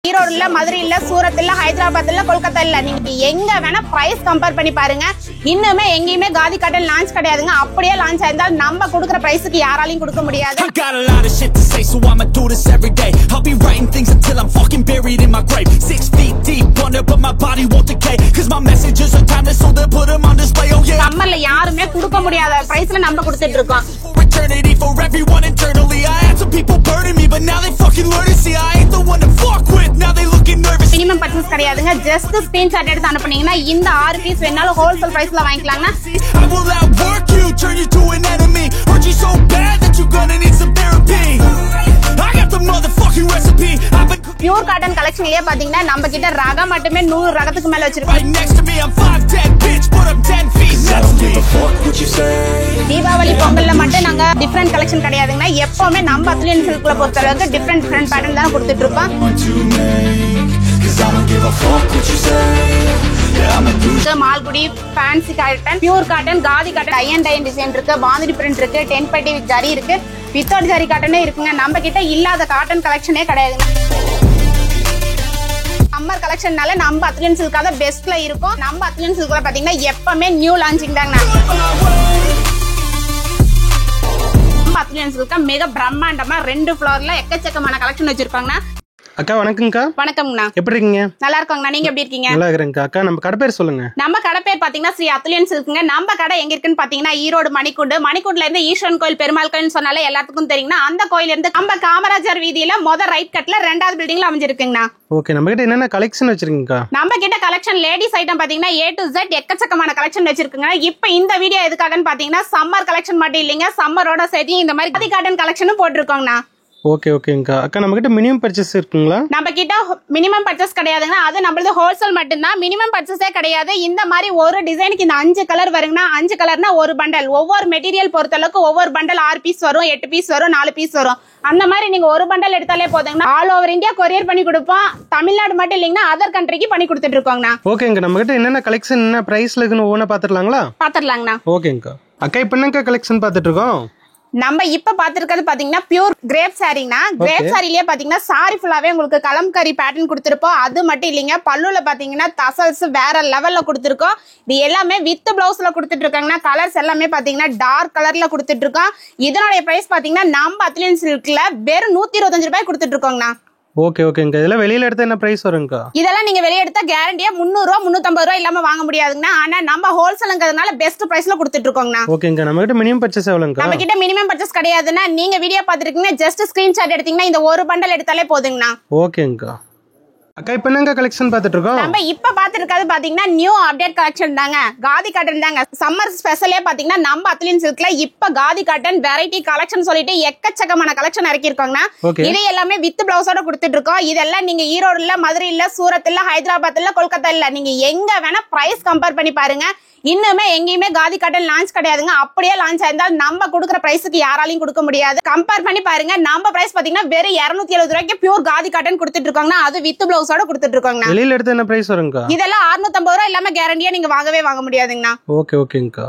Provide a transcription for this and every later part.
ஈரோடுல, மதுரையில, சூரத்ல, ஹைதராபாத்ல, கொல்கத்தால நீங்க எங்க வேணா பிரைஸ் கம்பேர் பண்ணி பாருங்க. இன்னுமே எங்கேயுமே காதி காட்டன் லான்ச் கிடையாதுங்க. அப்படியே லான்ச் ஆயிருந்தா நம்ம கொடுக்குற பிரைஸ்க்கு யாராலையும் கொடுக்க முடியாது. I got a lot of shit to say, so I'ma do this every day. I'll be writing things until I'm fucking buried in my grave. 6 feet deep under, but my body won't decay. Cause my messages are timeless, so they'll put them on display. Oh yeah. சம்மர்ல யாருமே கொடுக்க முடியாத பிரைஸ்ல நம்ம கொடுத்துட்டு இருக்கோம். For eternity, for everyone internally. I had some people burning me, but now they fucking learn to see I ain't the one to fuck with. Now they looking nervous. Minimum purchase கிடையாதுங்க. Just screenshot எடுத்து அனுப்புனீங்கன்னா இந்த 6 piece வேணாலும் wholesale பிரைஸ்ல வாங்கிக்கலாம்னா. I will outwork you, turn you to an enemy. Hurt you so bad that you're gonna need some therapy. I got the motherfucking recipe. I've been pure cotton கலெக்ஷன்லயே பாத்தீங்கன்னா நம்ம கிட்ட ரகம் மட்டுமே 100 ரகத்துக்கு மேல வச்சிருக்கோம். right next to me. I'm 5'10", bitch, but I'm 10 feet. I don't give a fuck what you say. Deepavali பொங்கல்ல மட்டும் நாங்க டிஃபரெண்ட் கலெக்ஷன் கிடையாதுங்க. எப்பவுமே நம்ம அத்லியன் சில்க்ல பொறுத்த அளவுக்கு டிஃபரெண்ட் பேட்டர்ன் தான் கொடுத்துட்டு இருக்கோம். Cause I don't give a fuck what you say. Yeah, I'm a douche. Malgudi, fancy cotton, pure cotton, khadi cotton, tie and dye design இருக்கு, பாந்தினி பிரிண்ட் இருக்கு, 10 பட்டி வித் ஜரி இருக்கு, வித்தவுட் ஜரி காட்டனே இருக்குங்க. நம்ம கிட்ட இல்லாத காட்டன் கலெக்ஷனே கிடையாதுங்க. சம்மர் கலெக்ஷன்னால நம்ம அத்லியன் சில்க் தான் பெஸ்ட்ல இருக்கும். நம்ம அத்லியன் சில்க்ல பாத்தீங்கன்னா எப்பவுமே நியூ லான்ச்சிங் தாங்க. நம்ம அத்லியன் சில்க் மிக பிரம்மாண்டமா 2 ஃப்ளோர்ல எக்கச்சக்கமான கலெக்ஷன் வச்சிருக்காங்க. அக்கா வணக்கம்க்கா. வணக்கம்ண்ணா. எப்படி இருக்கீங்க? நல்லா இருக்கோங்கண்ணா. நீங்க எப்படி இருக்கீங்க? நல்லா இருக்கிறேங்க்கா. அக்கா நம்ம கடை பேர் சொல்லுங்க. நம்ம கடை பேர் பாத்தீங்கன்னா ஸ்ரீ அத்லியன் சில்க்ங்க. நம்ம கடை எங்க இருக்குன்னு பாத்தீங்கன்னா ஈரோடு மணிக்கூண்டுல இருந்து ஈஸ்வரன் கோயில் பெருமாள் கோயில் சொன்னாலே எல்லாத்துக்கும் தெரியுங்கன்னா அந்த கோயில இருந்து நம்ம காமராஜர் வீதியில ரைட் கட்ல 2வது பில்டிங்ல அமைஞ்சிருக்குங்கண்ணா. ஓகே, நம்ம கிட்ட என்னென்ன கலெக்ஷன் வச்சிருக்கீங்கக்கா? நம்ம கிட்ட கலெக்ஷன் லேடிஸ் ஐட்டம் பாத்தீங்கன்னா A to Z எக்கச்சக்கமான கலெக்ஷன் வச்சிருக்குங்க. இப்ப இந்த வீடியோ எதுக்காகன்னு பாத்தீங்கன்னா சம்மர் கலெக்ஷன் மட்டும் இல்லைங்க, சம்மரோட சேர்த்து இந்த மாதிரி காதி காட்டன் கலெக்ஷனும் போட்டிருக்கோங்கண்ணா. ஓகே ஓகேங்கக்கா. அக்கா நம்ம கிட்ட மினிமம் பர்ச்சேஸ் இருக்குங்களா? நம்ம கிட்ட மினிமம் பர்ச்சேஸ் கிடையாதுங்க. அது நம்மளது ஹோல்சேல் மட்டும்தான். மினிமம் பர்ச்சேஸே கிடையாது. இந்த மாதிரி ஒரு டிசைனுக்கு இந்த 5 கலர் வருங்கன்னா 5 கலர்னா ஒரு பண்டல். ஒவ்வொரு மெட்டீரியல் பொறுத்தளவுக்கு ஒவ்வொரு பண்டல் 6 பீஸ் வரும், 8 பீஸ் வரும், 4 பீஸ் வரும். அந்த மாதிரி நீங்க ஒரு பண்டல் எடுத்தாலே போதுங்கன்னா ஆல் ஓவர் இந்தியா கொரியர் பண்ணி கொடுப்போம். தமிழ்நாடு மட்டும் இல்லைங்கன்னா அதர் கண்ட்ரிக்கு பண்ணி கொடுத்துட்டு இருக்கோங்கண்ணா. ஓகேங்க, நம்ம கிட்ட என்னென்ன கலெக்ஷன் என்ன பிரைஸ்ல இருக்குன்னு ஓனா பாத்துடலாங்களா? பாத்துடலாங்கண்ணா. ஓகேங்கக்கா. அக்கா இப்ப என்னக்கா கலெக்ஷன் பாத்துட்டு இருக்கோம்? நம்ம இப்ப பாத்துருக்கிறது பாத்தீங்கன்னா பியூர் கிரேப் சாரிங்கண்ணா. கிரேப் சாரிலேயே பாத்தீங்கன்னா சாரி ஃபுல்லாவே உங்களுக்கு கலம்கரி பேட்டர்ன் கொடுத்திருப்போம். அது மட்டும் இல்லைங்க, பல்லுல பாத்தீங்கன்னா தசல்ஸ் வேற லெவல்ல கொடுத்திருக்கோம். இது எல்லாமே வித் பிளவுஸ்ல கொடுத்துட்டு இருக்காங்கன்னா கலர்ஸ் எல்லாமே பாத்தீங்கன்னா டார்க் கலர்ல கொடுத்துட்டு இருக்கோம். இதனுடைய பிரைஸ் பாத்தீங்கன்னா நம்ம அத்லியன் சில்க்ல வெறும் 125 ரூபாய் கொடுத்துட்டு இருக்கோங்கண்ணா. ஓகே ஓகேங்க. இதெல்லாம் வெளியில எடுத்தா என்ன பிரைஸ் வரும்க்கா? இதெல்லாம் நீங்க வெளிய எடுத்தா கேரண்டியா 300 ரூபா 350 ரூபா இல்லாம வாங்க முடியாதுங்கண்ணா. ஆனா நம்ம ஹோல்சேல்ங்கிறதுனால பெஸ்ட் பிரைஸ்ல கொடுத்துட்டு இருக்கோங்கண்ணா. ஓகேங்க, நம்ம கிட்ட மினிமம் பர்ச்சேஸ் எவ்வளவுங்கா? நம்ம கிட்ட மினிமம் பர்ச்சேஸ் கிடையாதுன்னா நீங்க வீடியோ பாத்துருக்கீங்க, ஜஸ்ட் ஸ்கிரீன்ஷாட் எடுத்தீங்கன்னா இந்த ஒரு பண்டல் எடுத்தாலே போதுங்கண்ணா. ஓகேங்கக்கா. அக்கா இப்ப என்னங்க கலெக்ஷன் பாத்துட்டு இருக்கோம்? நம்ம இப்ப பாத்துருக்கிறது பாத்தீங்கன்னா நியூ அப்டேட் கலெக்ஷன் தாங்க. காதி காட்டன் தாங்க. சம்மர் ஸ்பெஷலே பாத்தீங்கன்னா நம்ம அத்லியன் சில்க்ல இப்ப காதி காட்டன் வெரைட்டி கலெக்ஷன் சொல்லிட்டு எக்கச்சக்கமான கலெக்ஷன் இறக்கி இருக்கோங்கண்ணா. இது எல்லாமே வித் பிளவுஸோட கொடுத்துட்டு இருக்கோம். இதெல்லாம் நீங்க ஈரோடுல, மதுரையில, சூரத்ல, ஹைதராபாத்ல, கொல்கத்தால நீங்க எங்க வேணா பிரைஸ் கம்பேர் பண்ணி பாருங்க. இன்னுமே எங்கேயுமே காதி காட்டன் லான்ச் கிடையாதுங்க. அப்படியே லான்ச் ஆயிருந்தா நம்ம கொடுக்குற பிரைஸ்க்கு யாராலையும் கொடுக்க முடியாது. கம்பேர் பண்ணி பாருங்க. நம்ம பிரைஸ் பாத்தீங்கன்னா வெறும் 270 ரூபாய்க்கு பியூர் காதி காட்டன் கொடுத்துட்டு இருக்கோங்க. அது வித் பிளவுஸோட கொடுத்துட்டு இருக்கோங்க. வெளியில எடுத்தா என்ன பிரைஸ் வரும்க்கா? இதெல்லாம் 650 ரூபாய் இல்லாம கேரண்டியா நீங்க வாங்க முடியாதுங்கண்ணா. ஓகே ஓகேங்கக்கா.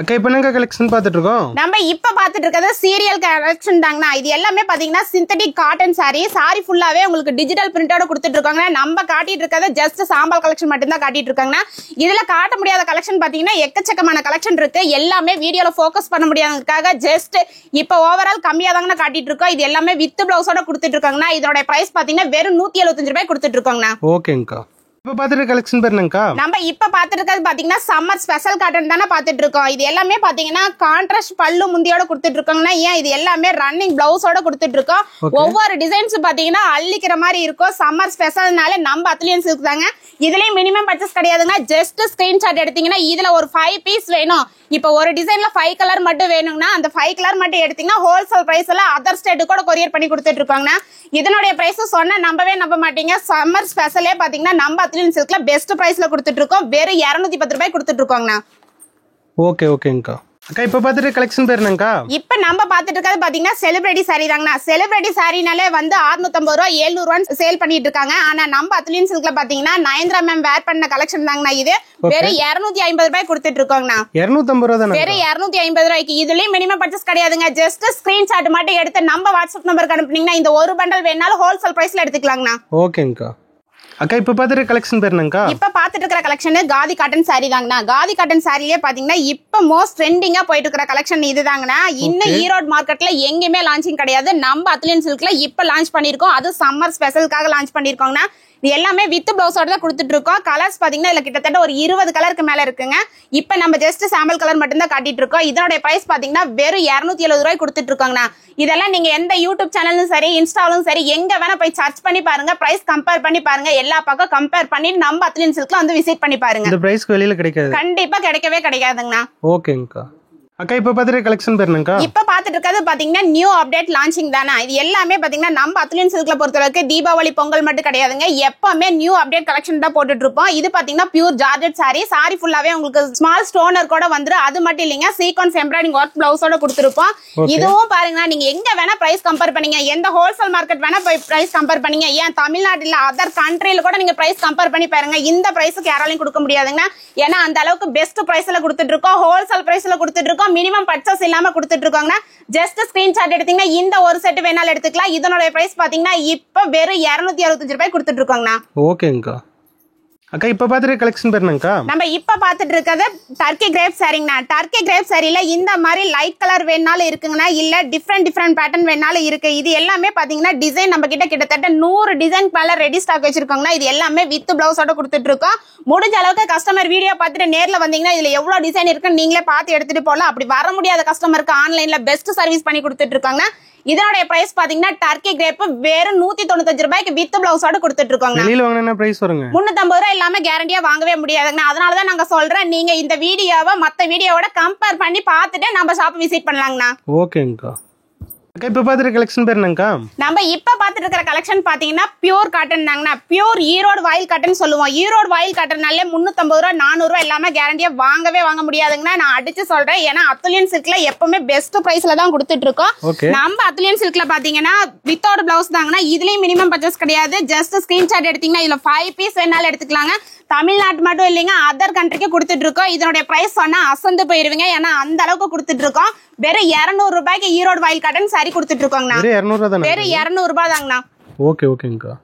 அக்கா இப்ப என்னங்க கலெக்ஷன் பாத்துட்டு இருக்கோம்? நம்ம இப்ப பாத்துட்டு இருக்கிறது சீரியல் கலெக்ஷன் தாங்கண்ணா. இது எல்லாமே பாத்தீங்கன்னா சிந்தட்டிக் காட்டன் சாரி ஃபுல்லாவே உங்களுக்கு டிஜிட்டல் பிரிண்டோட கொடுத்துட்டு இருக்காங்க. நம்ம காட்டிட்டு இருக்கிறது ஜஸ்ட் சாம்பல் கலெக்ஷன் மட்டும் தான் காட்டிட்டு இருக்காங்கன்னா. இதுல காட்ட முடியாத கலெக்ஷன் பாத்தீங்கன்னா எக்கச்சக்கமான கலெக்ஷன் இருக்கு. எல்லாமே வீடியோல போக்கஸ் பண்ண முடியாததுக்காக ஜஸ்ட் இப்ப ஓவரால் கம்மியா தாங்க காட்டிட்டு இருக்கோம். இது எல்லாமே வித் பிளவுஸோட கொடுத்துட்டு இருக்காங்கன்னா. இதோட பிரைஸ் பாத்தீங்கன்னா வெறும் 175 ரூபாய் கொடுத்துட்டு இருக்கோங்கண்ணா. ஓகேங்கக்கா. இப்ப பாத்துட்டு கலெக்ஷன் பேர் என்னங்கக்கா? நம்ம இப்ப பாத்துட்டு இருக்கிறது பாத்தீங்கன்னா சம்மர் ஸ்பெஷல் காட்டன் தானே பாத்துட்டு இருக்கோம். இது எல்லாமே பாத்தீங்கன்னா கான்ட்ராஸ்ட் பல்லு முந்தியோட கொடுத்துட்டு இருக்கோங்கன்னா. ஏன் இது எல்லாமே ரன்னிங் பிளவுஸோட கொடுத்துட்டு இருக்கோம். ஒவ்வொரு டிசைன்ஸ் பாத்தீங்கன்னா அள்ளிக்கிற மாதிரி இருக்கும். சம்மர் ஸ்பெஷல்னால நம்ம அத்லியன் சில்க் தாங்க. இதுலயும் மினிமம் பர்ச்சேஸ் கிடையாதுங்க. ஜஸ்ட் ஸ்கிரீன்ஷாட் எடுத்தீங்கன்னா இதுல ஒரு 5 பீஸ் வேணும். இப்ப ஒரு டிசைன்ல 5 கலர் மட்டும் வேணும்னா அந்த 5 கலர் மட்டும் எடுத்தீங்கன்னா ஹோல்சேல் பிரைஸ்ல அதர் ஸ்டேட் கூட கொரியர் பண்ணி கொடுத்துட்டு இருக்காங்க. இதனுடைய பிரைஸ் சொன்னா நம்பவே நம்ப மாட்டீங்க. சம்மர் ஸ்பெஷலே பாத்தீங்கன்னா நம்ம அத்லியன் சில்க்ல பெஸ்ட் பிரைஸ்ல கொடுத்துட்டு இருக்கோம். வெறும் 210 ரூபாய் கொடுத்துட்டு இருக்கோங்கண்ணா. ஓகே ஓகேங்கக்கா. அக்கா இப்போ பார்த்துட்டு கலெக்ஷன் பேர் என்னங்கக்கா? இப்ப நம்ம பார்த்துட்டு இருக்கிறது பாத்தீங்கன்னா செலிபிரிட்டி சாரி தாங்கண்ணா. செலிபிரிட்டி சாரினாலே வந்து 650 ரூபா 700 ரூபான்னு சேல் பண்ணிட்டு இருக்காங்க. ஆனா நம்ம அத்லின் சில்க்ல பாத்தீங்கன்னா நயன்தரா மேம் வேர் பண்ண கலெக்ஷன் தாங்கண்ணா. இது வெறும் 250 ரூபாய் கொடுத்துட்டு இருக்கோங்கண்ணா. 250 ரூபா தானே? வெறும் 250 ரூபாய்க்கு. இதுலயும் மினிமம் பர்ச்சேஸ் கிடையாதுங்க. ஜஸ்ட் ஸ்கிரீன்ஷாட் மட்டும் எடுத்து நம்ம வாட்ஸ்அப் நம்பருக்கு அனுப்புனீங்கன்னா இந்த ஒரு பண்டல் வேணாலும் ஹோல்சேல் பிரைஸ்ல எடுத்துக்கலாங்கண்ணா. ஓகேங்கக்கா. அக்கா இப்போ பார்த்துட்டு கலெக்ஷன் பேர் என்னங்கக்கா? இப்ப பாத்துட்டு இருக்கிற கலெக்ஷன் காதி காட்டன் சாரி தாங்கண்ணா. காதி காட்டன் சாரிலே பாத்தீங்கன்னா இப்ப மோஸ்ட் ட்ரெண்டிங்கா போயிட்டு இருக்கிற கலெக்ஷன் இது தாங்கண்ணா. இன்னும் ஈரோடு மார்க்கெட்ல எங்கேயுமே லான்ச்சிங் கிடையாது. நம்ம அத்லின் சில்க்ல இப்ப லான்ச் பண்ணிருக்கோம். அது சம்மர் ஸ்பெஷலுக்காக லான்ச் பண்ணிருக்கோங்கண்ணா. இது எல்லாமே வித் பிளவுஸோட தான் கொடுத்துட்டு இருக்கோம். கலர்ஸ் பாத்தீங்கன்னா இதுல கிட்டத்தட்ட ஒரு 20 கலருக்கு மேல இருக்குங்க. இப்ப நம்ம ஜஸ்ட் சாம்பிள் கலர் மட்டும் தான் காட்டிட்டு இருக்கோம். இதோட பிரைஸ் பாத்தீங்கன்னா வெறும் 270 ரூபாய் கொடுத்துட்டு இருக்கோங்கண்ணா. இதெல்லாம் நீங்க எந்த யூடியூப் சேனலும் சரி இன்ஸ்டாலும் சரி எங்க வேணா போய் சர்ச் பண்ணி பாருங்க. பிரைஸ் கம்பேர் பண்ணி பாருங்க. எல்லா பக்கம் கம்பேர் பண்ணி நம்ம அத்லின் சில்க்ல வந்து விசிட் பண்ணி பாருங்க. இந்த பிரைஸ்க்கு வெளியில கிடைக்காது. கண்டிப்பா கிடைக்கவே கிடைக்காதுங்கண்ணா. ஓகேங்கக்கா. அக்கா இப்போ பார்த்துட்டு கலெக்ஷன் பேர் என்னங்கக்கா? இப்ப பாத்துட்டு இருக்கிறது பாத்தீங்கன்னா நியூ அப்டேட் லான்ச்சிங் தானே. இது எல்லாமே பாத்தீங்கன்னா நம்ம அத்லின் சில்க்ல பொறுத்தளவுக்கு தீபாவளி பொங்கல் மட்டும் கிடையாதுங்க. எப்பவுமே நியூ அப்டேட் கலெக்ஷன் தான் போட்டுட்டு இருப்போம். இது பாத்தீங்கன்னா பியூர் ஜார்ஜெட் சாரி. சாரி ஃபுல்லாவே உங்களுக்கு ஸ்மால் ஸ்டோனர் கூட வந்துரும். அது மட்டும் இல்லைங்க, சீக்வன்ஸ் எம்ப்ராய்டிங் ஒர்க் பிளவுஸோட கொடுத்துருப்போம். இதுவும் பாருங்க, நீங்க எங்க வேணா பிரைஸ் கம்பேர் பண்ணீங்க, எந்த ஹோல்சேல் மார்க்கெட் வேணா போய் பிரைஸ் கம்பேர் பண்ணீங்க, ஏன் தமிழ்நாட்டுல அதர் கண்ட்ரில கூட நீங்க பிரைஸ் கம்பேர் பண்ணி பாருங்க. இந்த பிரைஸுக்கு யாராலையும் கொடுக்க முடியாதுங்க. ஏன்னா அந்த அளவுக்கு பெஸ்ட் பிரைஸ்ல கொடுத்துட்டு இருக்கோம். ஹோல்சேல் பிரைஸ்ல கொடுத்துட்டு இருக்கோம். மினிமம் பர்ச்சேஸ் இல்லாம கொடுத்துட்டு இருக்காங்க. ஜஸ்ட் ஸ்கிரீன்ஷாட் எடுத்தீங்கன்னா இந்த ஒரு செட் வேணாலும் எடுத்துக்கலாம். இதனோட பிரைஸ் பாத்தீங்கன்னா இப்ப வெறும் 265 ரூபாய் கொடுத்துட்டு இருக்காங்கண்ணா. ஓகேங்கக்கா. அக்கா இப்போ பார்த்துட்டு கலெக்ஷன் பேர் என்னங்கக்கா? நம்ம இப்ப பாத்துட்டு இருக்கிறது டர்க்கி கிரேப் சாரிங்கண்ணா. டர்க்கி கிரேப் சாரில இந்த மாதிரி லைட் கலர் வேணாலும் இருக்குங்கண்ணா, இல்ல டிஃப்ரெண்ட் பேட்டர்ன் வேணாலும் இருக்கு. இது எல்லாமே பாத்தீங்கன்னா டிசைன் நம்ம கிட்டத்தட்ட 100 டிசைன் மேல ரெடி ஸ்டாக் வச்சிருக்கோங்கண்ணா. இது எல்லாமே வித் பிளவுஸோட கொடுத்துட்டு இருக்கோம். முடிஞ்ச அளவுக்கு கஸ்டமர் வீடியோ பார்த்துட்டு நேர்ல வந்தீங்கன்னா இதுல எவ்வளவு டிசைன் இருக்குன்னு நீங்களே பார்த்து எடுத்துட்டு போகலாம். அப்படி வர முடியாத கஸ்டமருக்கு ஆன்லைன்ல பெஸ்ட் சர்வீஸ் பண்ணி கொடுத்துட்டு இருக்காங்க. இதோட பிரைஸ் பாத்தீங்கன்னா டர்க்கி கிரேப் வெறும் 195 ரூபாய்க்கு வித் பிளவுஸோட கொடுத்துட்டு இருக்காங்க. வெளியில வாங்குனா பிரைஸ் வருங்க 350 ரூபாய் இல்லாம கேரண்டியா வாங்கவே முடியாதுங்க. அதனாலதான் நாங்க சொல்றேன், நீங்க இந்த வீடியோவை மத்த வீடியோவோட கம்பேர் பண்ணி பார்த்துட்டு நம்ம ஷாப் விசிட் பண்ணலாங்கண்ணா. ஓகேங்கக்கா. அக்கா இப்போ பார்த்துட்டு கலெக்ஷன் பேர் என்னங்கக்கா? நம்ம இப்ப பாத்துட்டு இருக்கிற கலெக்ஷன் பாத்தீங்கன்னா பியூர் காட்டன் தாங்கண்ணா. பியூர் ஈரோடு வாயில் காட்டன் சொல்லுவோம். ஈரோடு வாயில் காட்டன்னாலே 350 ரூபாய் 400 ரூபாய் இல்லாம கேரண்டியா வாங்கவே வாங்க முடியாதுங்கண்ணா. நான் அடிச்சு சொல்றேன், ஏன்னா அத்லின் சில்க்ல எப்பவுமே பெஸ்ட் பிரைஸ்ல தான் கொடுத்துட்டு இருக்கோம். நம்ம அத்லின் சில்க்ல பாத்தீங்கன்னா வித்தவுட் பிளவுஸ் தாங்கண்ணா. இதுலயும் மினிமம் பர்ச்சேஸ் கிடையாது. ஜஸ்ட் ஸ்கிரீன்ஷாட் எடுத்தீங்கன்னா இதுல 5 பீஸ் வேணாலும் எடுத்துக்கலாங்க. தமிழ்நாட்டு மட்டும் இல்லைங்க, அதர் கண்ட்ரிக்கு கொடுத்துட்டு இருக்கோம். இதனுடைய பிரைஸ் சொன்னா அசந்து போயிருவீங்க, ஏன்னா அந்த அளவுக்கு கொடுத்துட்டு இருக்கோம். வெறும் 200 ரூபாய்க்கு ஈரோடு வாயில் காட்டன் சாரி கொடுத்துட்டு இருக்கோங்கண்ணா. வெறும் 200 ரூபாய் தாங்கண்ணா. ஓகேங்கக்கா.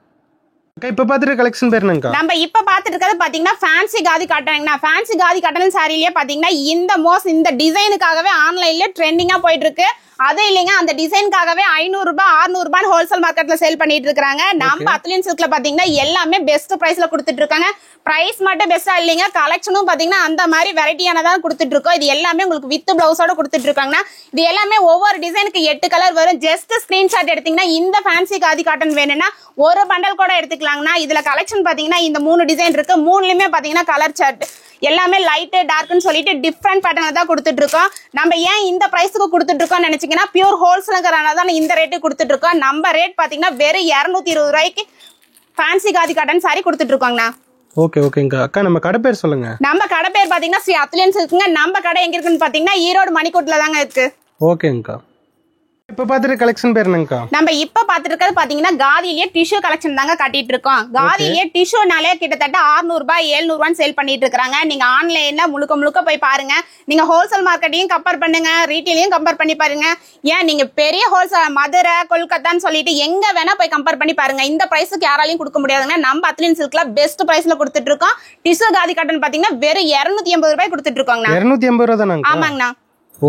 அக்கா இப்போ பார்த்துட்டு கலெக்ஷன் பேர் என்னங்கக்கா? நம்ம இப்ப பாத்துட்டு இருக்கிறது பாத்தீங்கன்னா ஃபேன்சி காதி காட்டன்ங்கண்ணா. ஃபேன்சி காதி காட்டன் சாரிலேயே பாத்தீங்கன்னா இந்த டிசைனுக்காகவே ஆன்லைன்ல ட்ரெண்டிங்கா போயிட்டு இருக்கு. அது இல்லைங்க, அந்த டிசைனுக்காகவே 500 ரூபாய் 600 ரூபாய் ஹோல்சேல் மார்க்கெட்ல சேல் பண்ணிட்டு இருக்காங்க. நம்ம அத்லின் சில்க்ல பாத்தீங்கன்னா எல்லாமே பெஸ்ட் பிரைஸ்ல கொடுத்துட்டு இருக்காங்க. பிரைஸ் மட்டும் பெஸ்டா இல்லைங்க, கலெக்ஷனும் பாத்தீங்கன்னா அந்த மாதிரி வெரைட்டியானதா கொடுத்துட்டு இருக்கோம். இது எல்லாமே உங்களுக்கு வித் பிளவுஸோட கொடுத்துட்டு இருக்காங்க. இது எல்லாமே ஒவ்வொரு டிசைனுக்கு 8 கலர் வரும். ஜஸ்ட் ஸ்கிரீன்ஷாட் எடுத்தீங்கன்னா இந்த ஃபேன்சி காதி காட்டன் வேணும்னா ஒரு பண்டல் கூட எடுத்துக்கலாங்கண்ணா. இதுல கலெக்ஷன் பாத்தீங்கன்னா இந்த 3 டிசைன் இருக்கு. 3லயுமே பாத்தீங்கன்னா கலர் சார்ட் எல்லாமே லைட் டார்க்னு சொல்லிட்டு டிஃப்ரெண்ட் பேட்டர்ன் தான் கொடுத்துட்டு இருக்கோம். நம்ம ஏன் இந்த பிரைஸ்க்கு கொடுத்துட்டு இருக்கோம் நினைச்சீங்கன்னா பியூர் ஹோல்சேல்ங்கறனால தான் இந்த ரேட்டு கொடுத்துட்டு இருக்கோம். நம்ம ரேட் பாத்தீங்கன்னா வெறும் 220 ரூபாய்க்கு ஃபேன்சி காதி காட்டன் சாரி கொடுத்துட்டு இருக்கோங்கண்ணா. ஓகேங்கக்கா. அக்கா நம்ம கடை பேர் சொல்லுங்க. நம்ம கடை பேர் பாத்தீங்கன்னா ஸ்ரீ அத்லின் சில்க்ங்க. நம்ம கடை எங்க இருக்குன்னு பாத்தீங்கன்னா ஈரோடு மணிக்கூட்ல தாங்க இருக்கு. ஓகேங்கக்கா. இப்ப பாத்துட்டு கலெக்ஷன் பேர் என்னங்கக்கா? நம்ம இப்ப பாத்துட்டு இருக்கிறது பாத்தீங்கன்னா காதியிலேயே டிஷ்யூ கலெக்ஷன் தாங்க காட்டிட்டு இருக்கோம். காதியிலேயே டிஷ்யூனாலே கிட்டத்தட்ட 600 ரூபாய் 700 ரூபாய் சேல் பண்ணிட்டு இருக்காங்க. நீங்க ஆன்லைன்ல முழுக்க போய் பாருங்க. நீங்க ஹோல்சேல் மார்க்கெட்டையும் கம்பேர் பண்ணுங்க, ரீட்டைலையும் கம்பேர் பண்ணி பாருங்க. ஏன் நீங்க பெரிய ஹோல்சேல் மதுரை கொல்கத்தான்னு சொல்லிட்டு எங்க வேணா போய் கம்பேர் பண்ணி பாருங்க. இந்த பிரைஸுக்கு யாராலையும் கொடுக்க முடியாதுங்க. நம்ம அத்லின் சில்க்ல பெஸ்ட் பிரைஸ்ல கொடுத்துட்டு இருக்கோம். டிஷ்யூ காதி காட்டன் பாத்தீங்கன்னா வெறும் 280 ரூபாய் கொடுத்துட்டு இருக்கோங்க. 280 ரூபாய் தானங்க? ஆமாங்கண்ணா.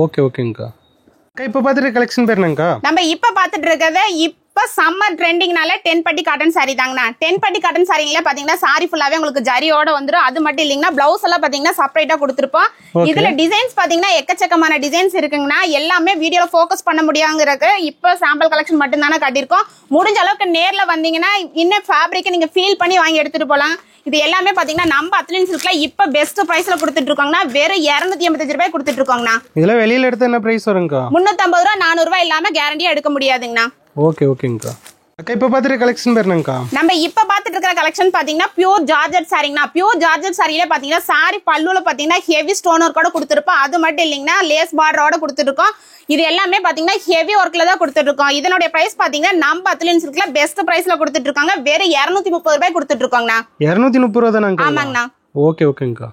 ஓகேங்கக்கா. இப்ப பாத்துட்டு கலெக்ஷன் பேர் என்னங்கக்கா? நம்ம இப்ப பாத்துட்டு இருக்கிறது இப்ப சம்மர் ட்ரெண்டிங்னால 10 பட்டி காட்டன் சாரி தாங்கண்ணா. 10 பட்டி காட்டன் சாரில பாத்தீங்கன்னா சாரி ஃபுல்லாவே உங்களுக்கு ஜரியோட வந்துரும். அது மட்டும் இல்லைங்கன்னா பிளவுஸ் எல்லாம் பாத்தீங்கன்னா செப்பரேட்டா கொடுத்துருப்போம். இதுல டிசைன்ஸ் பாத்தீங்கன்னா எக்கச்சக்கமான டிசைன்ஸ் இருக்குங்கண்ணா. எல்லாமே வீடியோல போக்கஸ் பண்ண முடியாங்கிறதுக்கு இப்ப சாம்பிள் கலெக்ஷன் மட்டும் தானே காட்டியிருக்கோம். முடிஞ்ச அளவுக்கு நேர்ல வந்தீங்கன்னா இன்னும் ஃபேப்ரிக் நீங்க ஃபீல் பண்ணி வாங்கி எடுத்துட்டு போலாம். இது எல்லாமே பாத்தீங்கன்னா நம்ம அத்லின் சில்க்ல இப்ப பெஸ்ட் பிரைஸ்ல கொடுத்துட்டு இருக்கோங்கண்ணா. வெறும் 285 ரூபாய் கொடுத்துட்டு இருக்கோங்கண்ணா. இதுல வெளியில எடுத்து என்ன பிரைஸ் வருங்கக்கா? 350 ரூபாய் 400 ரூபாய் இல்லாம கேரண்டியா எடுக்க முடியாதுங்கண்ணா. ஓகேங்கக்கா. அக்கா இப்ப பாத்துட்டு கலெக்ஷன் பேர் என்னங்கக்கா? நம்ம இப்ப பாத்துட்டு இருக்கிற இருக்கிற கலெக்ஷன் பாத்தீங்கன்னா பியூர் ஜார்ஜெட் சாரிங்கண்ணா. பியூர் ஜார்ஜெட் சாரியில பாத்தீங்கன்னா சாரி பல்லுல பாத்தீங்கன்னா ஹெவி ஸ்டோன் ஒர்க் கூட கொடுத்துருப்போம். அது மட்டும் இல்லைங்கன்னா லேஸ் பார்டரோட கொடுத்துருக்கோம். இது எல்லாமே பாத்தீங்கன்னா ஹெவி ஒர்க்ல தான் கொடுத்துட்டு இருக்கோம். இதனுடைய பிரைஸ் பாத்தீங்கன்னா நம்ம அத்லின் சில்க்ல பெஸ்ட் பிரைஸ்ல கொடுத்துட்டு இருக்காங்க. வெறும் 230 ரூபாய் கொடுத்துட்டு இருக்கோங்கண்ணா. 230 ரூபா தானங்க? ஆமாங்கண்ணா. ஓகே ஓகேங்கக்கா.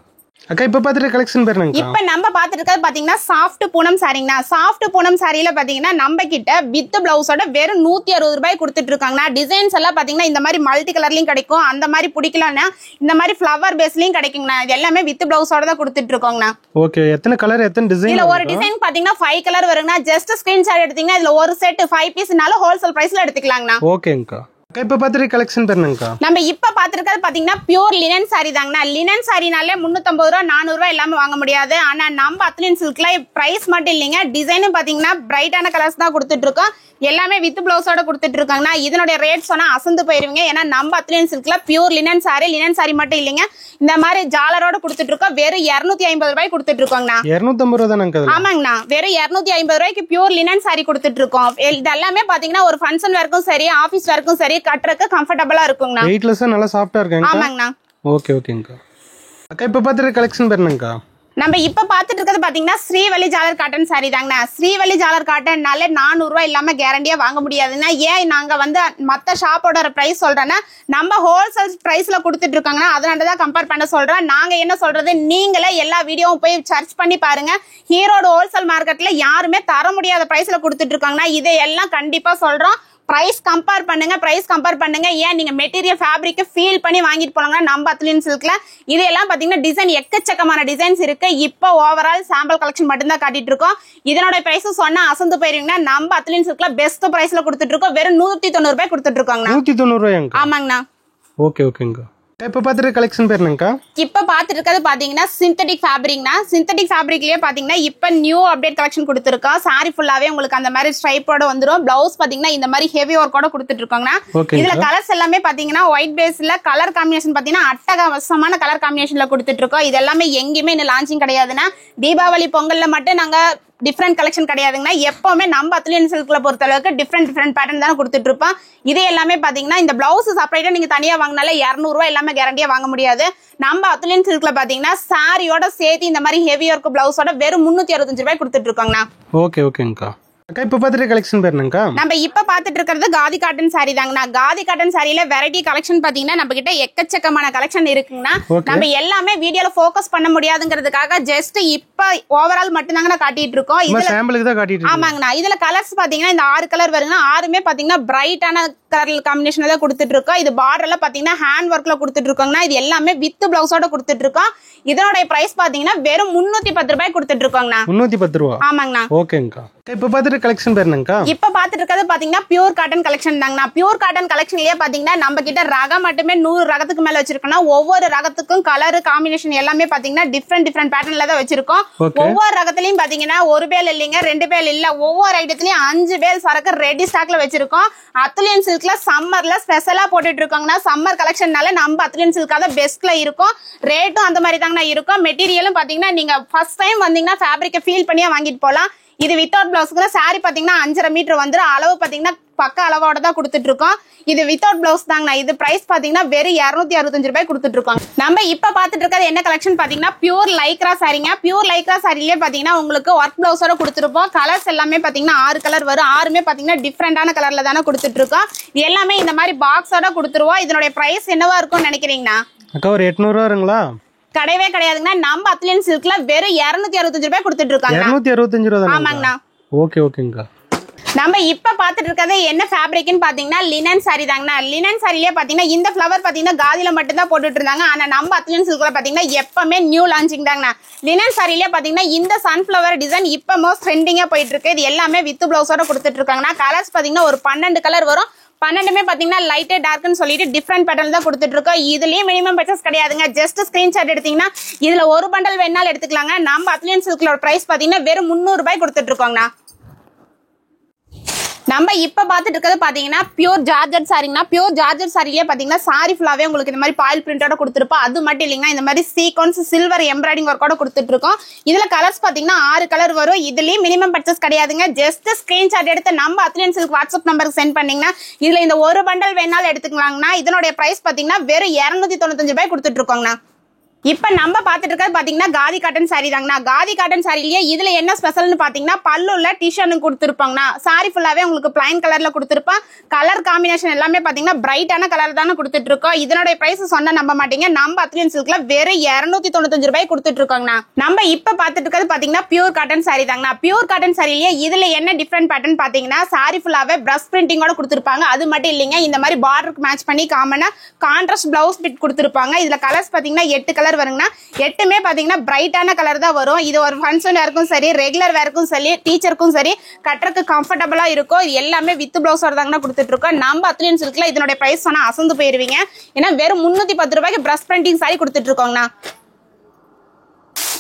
அக்கா இப்ப பாத்துட்டு கலெக்ஷன் பேருங்க. இப்ப நம்ம பாத்துட்டு இருக்கிறது பாத்தீங்கன்னா சாஃப்ட் பூனம் சாரிங்கண்ணா. சாஃப்ட் பூனம் சாரியில பாத்தீங்கன்னா நம்ம கிட்ட வித் பிளவுஸோட வெறும் 160 ரூபாய் கொடுத்துட்டு இருக்காங்கண்ணா. டிசைன்ஸ் எல்லாம் பாத்தீங்கன்னா இந்த மாதிரி மல்டி கலர்லயும் கிடைக்கும். அந்த மாதிரி பிடிக்கலன்னா இந்த மாதிரி ஃபிளவர் பேஸ்லயும் கிடைக்குங்கண்ணா. இது எல்லாமே வித் பிளவுஸோட தான் கொடுத்துட்டு இருக்கோங்கண்ணா. ஓகே. எத்தனை கலர் எத்தனை டிசைன்? இதுல ஒரு டிசைன் பாத்தீங்கன்னா 5 கலர் வருங்கண்ணா. ஜஸ்ட் ஸ்கிரீன்ஷாட் எடுத்தீங்கன்னா இதுல ஒரு செட் 5 பீஸ்னால ஹோல்சேல் பிரைஸ்ல எடுத்துக்கலாங்கண்ணா. ஓகேங்கக்கா. இப்ப பாத்துட்டு கலெக்ஷன் பேருங்கக்கா. நம்ம இப்ப பாத்துருக்கிறது பாத்தீங்கன்னா பியூர் லினன் சாரி தாங்கண்ணா. லினன் சாரினாலே 350 ரூபா 400 ரூபாய் எல்லாமே வாங்க முடியாது. ஆனா நம்ம அத்லின் சில்க்ல பிரைஸ் மட்டும் இல்லைங்க, டிசைனும் பாத்தீங்கன்னா பிரைட்டான கலர்ஸ் தான் கொடுத்துட்டு இருக்கோம். எல்லாமே வித் பிளவுஸோட கொடுத்துட்டு இருக்காங்கன்னா இதனுடைய ரேட் சொன்னா அசந்து போயிருவீங்க. ஏன்னா நம்ம அத்லின் சில்க்ல பியூர் லினன் சாரி மட்டும் இல்லைங்க, இந்த மாதிரி ஜாலரோட கொடுத்துட்டு இருக்கோம். வெறும் 250 ரூபாய் கொடுத்துட்டு இருக்கோங்கண்ணா. 250 ரூபா தானங்க? ஆமாங்கண்ணா. வெறும் 250 ரூபாய்க்கு பியூர் லினன் சாரி கொடுத்துட்டு இருக்கோம். இது எல்லாமே பாத்தீங்கன்னா ஒரு ஃபங்க்ஷன் வரைக்கும் சரி, ஆபீஸ் வரைக்கும் சரி கட்டுறதுக்கு கம்ஃபர்டபுளா இருக்குங்கண்ணா. வெயிட்லெஸ்ஸா நல்லா சாஃப்ட்டா இருக்குங்க. ஆமாங்கண்ணா. ஓகே ஓகேங்கக்கா. அக்கா இப்ப பாத்துட்டு கலெக்ஷன் பேருங்கக்கா. நம்ம இப்ப பாத்துட்டு இருக்கிறது பாத்தீங்கன்னா ஸ்ரீவள்ளி ஜாலர் காட்டன் சாரி தாங்கண்ணா. ஸ்ரீவள்ளி ஜாலர் காட்டன்னால 400 ரூபாய் இல்லாம கேரண்டியா வாங்க முடியாதுன்னா. ஏன் நாங்க வந்து மத்த ஷாப்போட பிரைஸ் சொல்றேன்னா நம்ம ஹோல்சேல் பிரைஸ்ல கொடுத்துட்டு இருக்காங்கன்னா அதனாலதான் கம்பேர் பண்ண சொல்றேன். நாங்க என்ன சொல்றது, நீங்களே எல்லா வீடியோவும் போய் சர்ச் பண்ணி பாருங்க. ஈரோடு ஹோல்சேல் மார்க்கெட்ல யாருமே தர முடியாத பிரைஸ்ல கொடுத்துட்டு இருக்காங்கன்னா இதையெல்லாம் கண்டிப்பா சொல்றோம். பிரைஸ் கம்பேர் பண்ணுங்க. ஏன் நீங்க மெட்டீரியல் ஃபேப்ரிக் ஃபீல் பண்ணி வாங்கிட்டு போலாங்கன்னா நம்ம அத்லின் சில்க்ல இதெல்லாம் பாத்தீங்கன்னா டிசைன் எக்கச்சக்கமான டிசைன்ஸ் இருக்கு. இப்போ ஓவரால் சாம்பிள் கலெக்ஷன் மட்டும் தான் காட்டிட்டு இருக்கோம். இதனோட பிரைஸ் சொன்னா அசந்து போயிருவீங்கன்னா நம்ம அத்லின் சில்க்ல பெஸ்ட் பிரைஸ்ல கொடுத்துட்டு இருக்கோம். வெறும் 190 ரூபாய் கொடுத்துட்டு இருக்கோங்க. 190 ரூபாய்ங்க? ஆமாங்கண்ணா. ஓகே ஓகேங்க. இப்ப பாத்துட்டு கலெக்ஷன் பேருங்கக்கா. இப்ப பாத்துட்டு இருக்கிறது பாத்தீங்கன்னா சிந்தட்டிக் ஃபேப்ரிக்னா. சிந்தட்டிக் ஃபேப்ரிக்லயே பாத்தீங்கன்னா இப்ப நியூ அப்டேட் கலெக்ஷன் கொடுத்துருக்கோம். சாரி ஃபுல்லாவே உங்களுக்கு அந்த மாதிரி ஸ்ட்ரைப்போட வந்துரும். பிளவுஸ் பாத்தீங்கன்னா இந்த மாதிரி ஹெவி ஒர்க்கோட கொடுத்துட்டு இருக்காங்கன்னா. இதுல கலர்ஸ் எல்லாமே பாத்தீங்கன்னா ஒயிட் பேஸ்ல கலர் காம்பினேஷன் பாத்தீங்கன்னா அட்டகாசமான கலர் காம்பினேஷன்ல கொடுத்துட்டு இருக்கோம். இது எல்லாமே எங்கேயுமே இன்னும் லான்ச்சிங் கிடையாதுன்னா. தீபாவளி பொங்கல்ல மட்டும் நாங்க டிஃப்ரெண்ட் கலெக்ஷன் கிடையாதுங்கன்னா. எப்பவுமே நம்ம அத்லின் சில்க்ல பொறுத்த அளவுக்கு டிஃப்ரெண்ட் பேட்டர்ன் தானே கொடுத்துட்டு இருப்போம். இதே எல்லாமே பாத்தீங்கன்னா இந்த பிளவுஸ் செப்பரேட்டா நீங்க தனியா வாங்கினால 200 ரூபாய் எல்லாமே கேரண்டியா வாங்க முடியாது. நம்ம அத்லின் சில்க்ல பாத்தீங்கன்னா சாரியோட சேர்த்து இந்த மாதிரி ஹெவி ஒர்க் பிளவுஸோட வெறும் 365 ரூபாய் கொடுத்துட்டு இருக்காங்கண்ணா. ஓகே ஓகேங்கக்கா. அக்கா இப்ப பாத்துட்டு கலெக்ஷன் பேருங்கக்கா. நம்ம இப்ப பாத்துட்டு இருக்கிறது காதி காட்டன் சாரி தாங்கண்ணா. காதி காட்டன் சாரியில வெரைட்டி கலெக்ஷன் பாத்தீங்கன்னா நம்ம கிட்ட எக்கச்சக்கமான கலெக்ஷன் இருக்குங்கண்ணா. நம்ம எல்லாமே வீடியோல போக்கஸ் பண்ண முடியாதுங்கிறதுக்காக ஜஸ்ட் இப்ப ஓவரால் மட்டும் தாங்க காட்டிட்டு இருக்கோம். ஆமாங்கண்ணா. இதுல கலர்ஸ் பாத்தீங்கன்னா இந்த 6 கலர் வருங்கன்னா 6மே பாத்தீங்கன்னா பிரைட்டான கலர் காம்பினேஷன் தான் கொடுத்துட்டு இருக்கோம். இது பார்டர்ல பாத்தீங்கன்னா ஹேண்ட் ஒர்க்ல கொடுத்துட்டு இருக்கோங்கண்ணா. இது எல்லாமே வித் பிளவுஸோட கொடுத்துட்டு இருக்கோம். இதனோட பிரைஸ் பாத்தீங்கன்னா வெறும் 310 ரூபாய் கொடுத்துட்டு இருக்கோங்கண்ணா. 310 ரூபாய்? ஆமாங்கண்ணா. ஓகேங்கக்கா. இப்ப பாத்துட்டு கலெக்ஷன் பேருங்கக்கா. இப்ப பாத்துட்டு இருக்கிறது பாத்தீங்கன்னா பியூர் காட்டன் கலெக்ஷன் தாங்கண்ணா. பியூர் காட்டன் கலெக்ஷன்லயே பாத்தீங்கன்னா நம்ம கிட்ட ரகம் மட்டுமே 100 ரகத்துக்கு மேல வச்சிருக்கோம்னா ஒவ்வொரு ரகத்துக்கும் கலர் காம்பினேஷன் எல்லாமே பாத்தீங்கன்னா டிஃப்ரெண்ட் பேட்டர்ன்ல தான் வச்சிருக்கோம். ஒவ்வொரு ரகத்திலயும் பாத்தீங்கன்னா ஒரு பேல் இல்லைங்க, 2 பேல் இல்ல, ஒவ்வொரு ஐட்டத்திலயும் 5 பேல் சரக்கு ரெடி ஸ்டாக்ல வச்சிருக்கோம். அத்லின் சில்க்ல சம்மர்ல ஸ்பெஷலா போட்டுட்டு இருக்கோங்கன்னா சம்மர் கலெக்ஷன்னால நம்ம அத்லின் சில்க் தான் பெஸ்ட்ல இருக்கும். ரேட்டும் அந்த மாதிரி தாங்கண்ணா இருக்கும். மெட்டீரியலும் பாத்தீங்கன்னா நீங்க ஃபர்ஸ்ட் டைம் வந்தீங்கன்னா ஃபேப்ரிக்கை ஃபீல் பண்ணியா வாங்கிட்டு போலாம். இது வித்தவுட் பிளவுஸ்க்கு சாரி பாத்தீங்கன்னா 5.5 மீட்டர் வந்துடும். அளவு பாத்தீங்கன்னா பக்க அளவோட தான் கொடுத்துட்டு இருக்கோம். இது வித்தவுட் பிளவுஸ் தாங்கண்ணா. இது பிரைஸ் பாத்தீங்கன்னா வெறும் 265 ரூபாய் கொடுத்துட்டு இருக்கோம். நம்ம இப்ப பாத்துட்டு இருக்கிறது என்ன கலெக்ஷன் பாத்தீங்கன்னா பியூர் லைக்ரா சாரிங்க. பியூர் லைக்ரா சாரிலேயே பாத்தீங்கன்னா உங்களுக்கு ஒர்க் பிளவுஸோட கொடுத்துருப்போம். கலர்ஸ் எல்லாமே பாத்தீங்கன்னா 6 கலர் வரும். 6மே பாத்தீங்கன்னா டிஃப்ரெண்டான கலர்ல தானே கொடுத்துட்டு இருக்கோம். இது எல்லாமே இந்த மாதிரி பாக்ஸோட கொடுத்துருவோம். இதனுடைய பிரைஸ் என்னவா இருக்கும்னு நினைக்கிறீங்கன்னா? அக்கா ஒரு 800 ரூபாங்களா? கிடையவே கிடையாதுங்கண்ணா. நம்ம அத்லின் சில்க்ல வெறும் 265 ரூபாய் கொடுத்துட்டு இருக்காங்க. 265 ரூபாய்? ஆமாங்கண்ணா. ஓகே ஓகேங்கக்கா. நம்ம இப்ப பாத்துட்டு இருக்கிறது என்ன ஃபேப்ரிக்னு பாத்தீங்கன்னா லினன் சாரி தாங்கண்ணா. லினன் சாரிலேயே பாத்தீங்கன்னா இந்த ஃபிளவர் பாத்தீங்கன்னா காதில மட்டும் தான் போட்டுட்டு இருந்தாங்க. ஆனா நம்ம அத்லின் சில்க்ல பாத்தீங்கன்னா எப்பவுமே நியூ லான்ச்சிங் தாங்கண்ணா. லினன் சாரிலேயே பாத்தீங்கன்னா இந்த சன்ஃபிளவர் டிசைன் இப்ப மோஸ்ட் ட்ரெண்டிங்கா போயிட்டு இருக்கு. இது எல்லாமே வித் பிளவுஸோட கொடுத்துட்டு இருக்காங்கன்னா. கலர்ஸ் பாத்தீங்கன்னா ஒரு 12 கலர் வரும். 12மே பாத்தீங்கன்னா லைட் டார்க்னு சொல்லிட்டு டிஃப்ரெண்ட் பேட்டர்ன் தான் கொடுத்துட்டு இருக்கோம். இதுலயும் மினிமம் பர்ச்சேஸ் கிடையாதுங்க. ஜஸ்ட் ஸ்கிரீன்ஷாட் எடுத்தீங்கன்னா இதுல ஒரு பண்டல் வேணாலும் எடுத்துக்கலாங்க. நம்ம அத்லின் சில்க்லோட பிரைஸ் பாத்தீங்கன்னா வெறும் 300 ரூபாய் கொடுத்துட்டு இருக்கோங்கண்ணா. நம்ம இப்ப பாத்துட்டு இருக்கிறது பாத்தீங்கன்னா பியூர் ஜார்ஜெட் சாரிங்கனா பியூர் ஜார்ஜெட் சாரிலேயே பாத்தீங்கன்னா சாரி ஃபுல்லாவே உங்களுக்கு இந்த மாதிரி பாயில் பிரிண்டோட கொடுத்துருப்போம். அது மட்டும் இல்லைங்க இந்த மாதிரி சீக்வன்ஸ் சில்வர் எம்ப்ராய்டிங் ஒர்க்கோட கொடுத்துட்டு இருக்கோம். இதுல கலர்ஸ் பாத்தீங்கன்னா 6 கலர் வரும். இதுலயும் மினிமம் பர்ச்சேஸ் கிடையாதுங்க. ஜஸ்ட் ஸ்கிரீன்ஷாட் எடுத்து நம்ம அத்லியன் சில்க் வாட்ஸ்அப் நம்பருக்கு சென்ட் பண்ணீங்கன்னா இதுல இந்த ஒரு பண்டல் வேணாலும் எடுத்துக்கலாங்கண்ணா. இதனுடைய பிரைஸ் பாத்தீங்கன்னா வெறும் 295 ரூபாய் கொடுத்துட்டு இருக்கோங்கண்ணா. இப்ப நம்ம பாத்துட்டு இருக்கிறது பாத்தீங்கன்னா காதி காட்டன் சாரி தாங்கண்ணா. காதி காட்டன் சாரிலேயே இதுல என்ன ஸ்பெஷல்னு பாத்தீங்கன்னா பல்லுல டிஷர்ட் கொடுத்துருப்பாங்கண்ணா. சாரி ஃபுல்லாவே உங்களுக்கு பிளைன் கலர்ல கொடுத்துருப்போம். கலர் காம்பினேஷன் எல்லாமே பாத்தீங்கன்னா பிரைட்டான கலர் தானே கொடுத்துட்டு இருக்கோம். இதனுடைய பிரைஸ் சொன்னா நம்ப மாட்டீங்க. நம்ம அத்லியன் சில்க்ல வெறும் 295 ரூபாய் கொடுத்துட்டு இருக்கோங்கண்ணா. நம்ம இப்ப பாத்துட்டு இருக்கிறது பாத்தீங்கன்னா பியூர் காட்டன் சாரி தாங்கண்ணா. பியூர் காட்டன் சாரிலேயே இதுல என்ன டிஃபரெண்ட் பேட்டர்ன் பாத்தீங்கன்னா சாரி ஃபுல்லாவே பிரஷ் பிரிண்டிங்கோட கொடுத்துருப்பாங்க. அது மட்டும் இல்லைங்க இந்த மாதிரி பார்டருக்கு மேட்ச் பண்ணி காமனா கான்ட்ராஸ்ட் பிளவுஸ் பிட் கொடுத்துருப்பாங்க. இதுல கலர்ஸ் பாத்தீங்கன்னா 8 கலர் வருங்கண்ணா. 8மே பாத்தீங்கன்னா பிரைட்டான கலர் தான் வரும். இது ஒரு ஃபங்க்ஷன் வேர்க்கும் சரி ரெகுலர் வேர்க்கும் சரி டீச்சருக்கும் சரி கட்டறதுக்கு கம்ஃபர்டபுளா இருக்கும். இது எல்லாமே வித் பிளவுஸோட தாங்கண்ணா கொடுத்துட்டு இருக்கோம். நம்ம அத்லியன் சில்க்ல இதனுடைய பிரைஸ் சொன்னா அசந்து போயிருவீங்க. ஏன்னா வெறும் 310 ரூபாய்க்கு பிரஷ் பிரிண்டிங் சாரி கொடுத்துட்டு இருக்கோங்கண்ணா.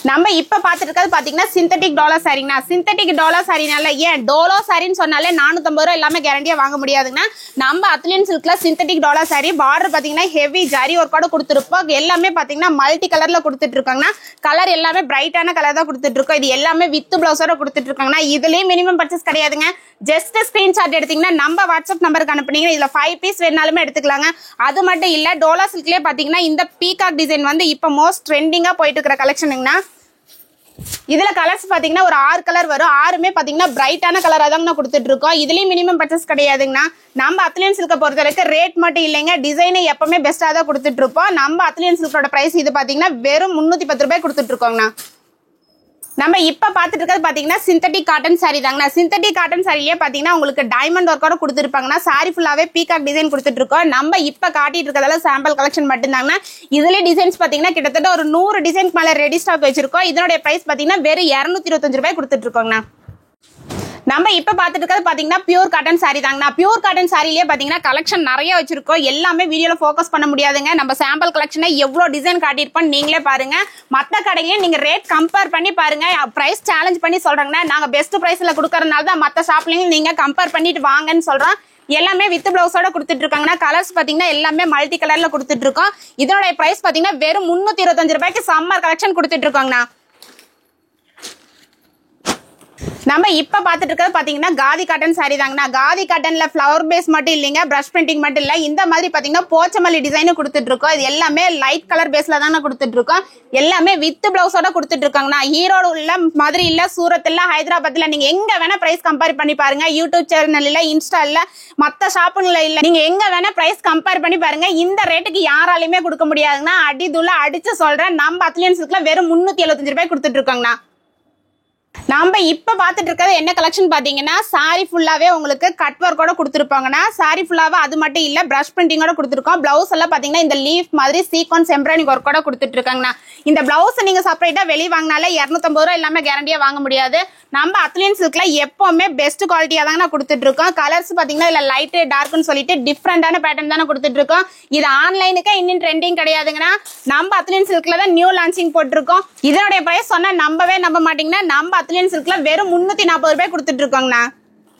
நம்ம இப்ப பாத்துட்டு இருக்கிறது பாத்தீங்கன்னா சிந்தட்டிக் டோலா சாரிங்கண்ணா. சிந்தட்டிக் டோலா சாரினால ஏன் டோலோ சாரின்னு சொன்னாலே 450 ரூபாய் எல்லாமே கேரண்டியா வாங்க முடியாதுங்கன்னா நம்ம அத்லியன் சில்க்ல சிந்தட்டிக் டோலா சாரி பார்டர் பாத்தீங்கன்னா ஹெவி ஜரி ஒர்க்கோட கொடுத்துருப்போம். எல்லாமே பாத்தீங்கன்னா மல்டி கலர்ல கொடுத்துட்டு இருக்காங்கன்னா கலர் எல்லாமே பிரைட்டான கலர் தான் கொடுத்துட்டு இருக்கோம். இது எல்லாமே வித் பிளவுஸோட கொடுத்துட்டு இருக்காங்கன்னா இதுலயும் மினிமம் பர்ச்சேஸ் கிடையாதுங்க. ஜஸ்ட் ஸ்கிரீன்ஷாட் எடுத்தீங்கன்னா நம்ம வாட்ஸ்அப் நம்பருக்கு அனுப்புனீங்கன்னா இதுல 5 பீஸ் வேணாலுமே எடுத்துக்கலாங்க. அது மட்டும் இல்ல டோலா சில்க்லயே பாத்தீங்கன்னா இந்த பீகாக் டிசைன் வந்து இப்ப மோஸ்ட் ட்ரெண்டிங்கா போயிட்டு இருக்கிற கலெக்ஷனுங்கண்ணா. இதுல கலர்ஸ் பாத்தீங்கன்னா ஒரு 6 கலர் வரும். 6மே பாத்தீங்கன்னா பிரைட்டான கலரா தாங்க கொடுத்துட்டு இருக்கோம். இதுலயும் மினிமம் பர்ச்சேஸ் கிடையாதுங்கண்ணா. நம்ம அத்லியன் சில்க பொறுத்த வரைக்கும் ரேட் மட்டும் இல்லைங்க டிசைனை எப்பவுமே பெஸ்டா தான் கொடுத்துட்டு இருப்போம். நம்ம அத்லியன் சில்கோட பிரைஸ் இது பாத்தீங்கன்னா வெறும் 310 ரூபாய் கொடுத்துட்டு இருக்கோங்கண்ணா. நம்ம இப்ப பாத்துட்டு இருக்கிறது பாத்தீங்கன்னா சிந்தட்டிக் காட்டன் சாரி தாங்கண்ணா. சிந்தட்டிக் காட்டன் சாரிலேயே பாத்தீங்கன்னா உங்களுக்கு டைமண்ட் ஒர்க்கோட கொடுத்துருப்பாங்கன்னா சாரி ஃபுல்லாவே பீகாக் டிசைன் கொடுத்துட்டு இருக்கோம். நம்ம இப்ப காட்டிட்டு இருக்கிறதால சாம்பிள் கலெக்ஷன் மட்டும் தாங்கண்ணா. இதுல டிசைன்ஸ் பாத்தீங்கன்னா கிட்டத்தட்ட ஒரு 100 டிசைன்ஸ் மேல ரெடி ஸ்டாக் வச்சிருக்கோம். இதனுடைய பிரைஸ் பாத்தீங்கன்னா வெறும் 225 ரூபாய் கொடுத்துட்டு இருக்கோங்கண்ணா. நம்ம இப்ப பாத்துட்டு இருக்கிறது பாத்தீங்கன்னா பியூர் காட்டன் சாரி தாங்கண்ணா. பியூர் காட்டன் சாரிலேயே பாத்தீங்கன்னா கலெக்ஷன் நிறைய வச்சிருக்கோம். எல்லாமே வீடியோல போக்கஸ் பண்ண முடியாதுங்க. நம்ம சாம்பிள் கலெக்ஷனை எவ்வளவு டிசைன் காட்டியிருப்போம் நீங்களே பாருங்க. மத்த கடையில நீங்க ரேட் கம்பேர் பண்ணி பாருங்க. பிரைஸ் சேலஞ்ச் பண்ணி சொல்றாங்கன்னா நாங்க பெஸ்ட் பிரைஸ்ல கொடுக்கறதுனால தான் மத்த ஷாப்லயும் நீங்க கம்பேர் பண்ணிட்டு வாங்கன்னு சொல்றோம். எல்லாமே வித் பிளவுஸோட கொடுத்துட்டு இருக்காங்கன்னா கலர்ஸ் பாத்தீங்கன்னா எல்லாமே மல்டி கலர்ல கொடுத்துட்டு இருக்கோம். இதோட பிரைஸ் பாத்தீங்கன்னா வெறும் 325 ரூபாய்க்கு சம்மர் கலெக்ஷன் கொடுத்துட்டு இருக்கோங்கண்ணா. நம்ம இப்ப பாத்துட்டு இருக்கிறது பாத்தீங்கன்னா காதி காட்டன் சாரி தாங்கண்ணா. காதி காட்டன்ல ஃபிளவர் பேஸ் மட்டும் இல்லைங்க பிரஷ் பிரிண்டிங் மட்டும் இல்ல இந்த மாதிரி பாத்தீங்கன்னா போச்சமல்லி டிசைன் கொடுத்துட்டு இருக்கோம். இது எல்லாமே லைட் கலர் பேஸ்ல தானே கொடுத்துட்டு இருக்கோம். எல்லாமே வித் பிளவுஸோட கொடுத்துட்டு இருக்காங்கண்ணா. ஈரோடு இல்ல மதுரை இல்ல சூரத் இல்ல ஹைதராபாத்ல நீங்க எங்க வேணா பிரைஸ் கம்பேர் பண்ணி பாருங்க. யூடியூப் சேனல் இல்ல இன்ஸ்டா இல்ல மத்த ஷாப்புங்கள இல்ல நீங்க எங்க வேணா பிரைஸ் கம்பேர் பண்ணி பாருங்க. இந்த ரேட்டுக்கு யாராலையுமே கொடுக்க முடியாதுன்னா அடிதுள்ள அடிச்சு சொல்றேன். நம்ம அத்லியன் சில்க்ல வெறும் 375 ரூபாய் கொடுத்துட்டு இருக்காங்கண்ணா. நம்ம இப்ப பாத்துட்டு இருக்கிறது என்ன கலெக்ஷன் பாத்தீங்கன்னா சாரி ஃபுல்லாவே உங்களுக்கு கட் ஒர்க்கோட கொடுத்துருப்பாங்கன்னா சாரி ஃபுல்லாவே அது மட்டும் இல்ல பிரஷ் பிரிண்டிங்கோட கொடுத்துருக்கோம். பிளவுஸ் எல்லாம் பாத்தீங்கன்னா இந்த லீஃப் மாதிரி சீக்வன்ஸ் எம்ப்ராய்டிங் ஒர்க்கோட கொடுத்துட்டு இருக்காங்கண்ணா. இந்த பிளவுஸ் நீங்க செப்பரேட்டா வெளியே வாங்கினாலே 250 ரூபாய் எல்லாமே கேரண்டியா வாங்க முடியாது. நம்ம அத்லியன் சில்க்ல எப்பவுமே பெஸ்ட் குவாலிட்டியா தாங்க கொடுத்துட்டு இருக்கோம். கலர்ஸ் பாத்தீங்கன்னா இல்ல லைட் டார்க்னு சொல்லிட்டு டிஃப்ரெண்டான பேட்டர்ன் தானே கொடுத்துட்டு இருக்கோம். இது ஆன்லைனுக்கு இன்னும் ட்ரெண்டிங் கிடையாதுங்கன்னா நம்ம அத்லியன் சில்க்ல தான் நியூ லான்ச்சிங் போட்டிருக்கோம். இதனுடைய பிரைஸ் சொன்னா நம்பவே நம்ப மாட்டீங்கன்னா நம்ம அத்லியன் சில்க்ல வெறும் 340 ரூபாய் கொடுத்துட்டு இருக்கோங்கண்ணா.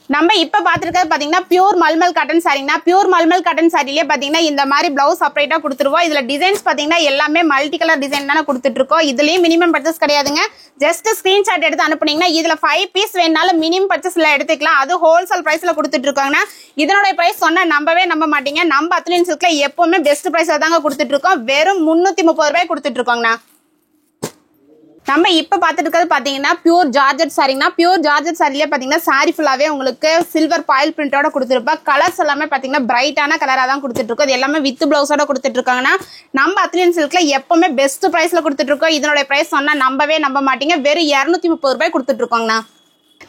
நம்ம இப்ப பாத்துருக்கிறது பாத்தீங்கன்னா பியூர் மல்மல் காட்டன் சாரிங்கண்ணா. பியூர் மல்மல் காட்டன் சாரிலேயே பாத்தீங்கன்னா இந்த மாதிரி பிளவுஸ் செப்பரேட்டா கொடுத்துருவோம். இதுல டிசைன்ஸ் பாத்தீங்கன்னா எல்லாமே மல்டி கலர் டிசைன் தானே கொடுத்துட்டு இருக்கோம். இதுலயும் மினிமம் பர்ச்சேஸ் கிடையாதுங்க. ஜஸ்ட் ஸ்கிரீன்ஷாட் எடுத்து அனுப்புனீங்கன்னா இதுல 5 பீஸ் வேணாலும் மினிமம் பர்ச்சேஸ்ல எடுத்துக்கலாம். அது ஹோல்சேல் பிரைஸ்ல கொடுத்துட்டு இருக்காங்கன்னா இதனுடைய பிரைஸ் சொன்னா நம்பவே நம்ப மாட்டீங்க. நம்ம அத்லியன் சில்க்ல எப்பவுமே பெஸ்ட் பிரைஸ்ல தாங்க கொடுத்துட்டு இருக்கோம். வெறும் 330 ரூபாய் கொடுத்துட்டு இருக்கோங்கண்ணா. நம்ம இப்ப பாத்துட்டு இருக்கிறது பாத்தீங்கன்னா பியூர் ஜார்ஜெட் சாரிங்கண்ணா. பியூர் ஜார்ஜெட் சாரிலேயே பாத்தீங்கன்னா சாரி ஃபுல்லாவே உங்களுக்கு சில்வர் பாயில் பிரிண்டோட கொடுத்துருப்போம். கலர்ஸ் எல்லாமே பாத்தீங்கன்னா பிரைட்டான கலரா தான் கொடுத்துட்டு இருக்கோம். இது எல்லாமே வித் பிளவுஸோட கொடுத்துட்டு இருக்காங்கன்னா நம்ம அத்லியன் சில்க்ல எப்பவுமே பெஸ்ட் பிரைஸ்ல கொடுத்துட்டு இருக்கோம். இதனுடைய பிரைஸ் சொன்னா நம்பவே நம்ப மாட்டீங்க. வெறும் 230 ரூபாய் கொடுத்துட்டு இருக்கோங்கண்ணா.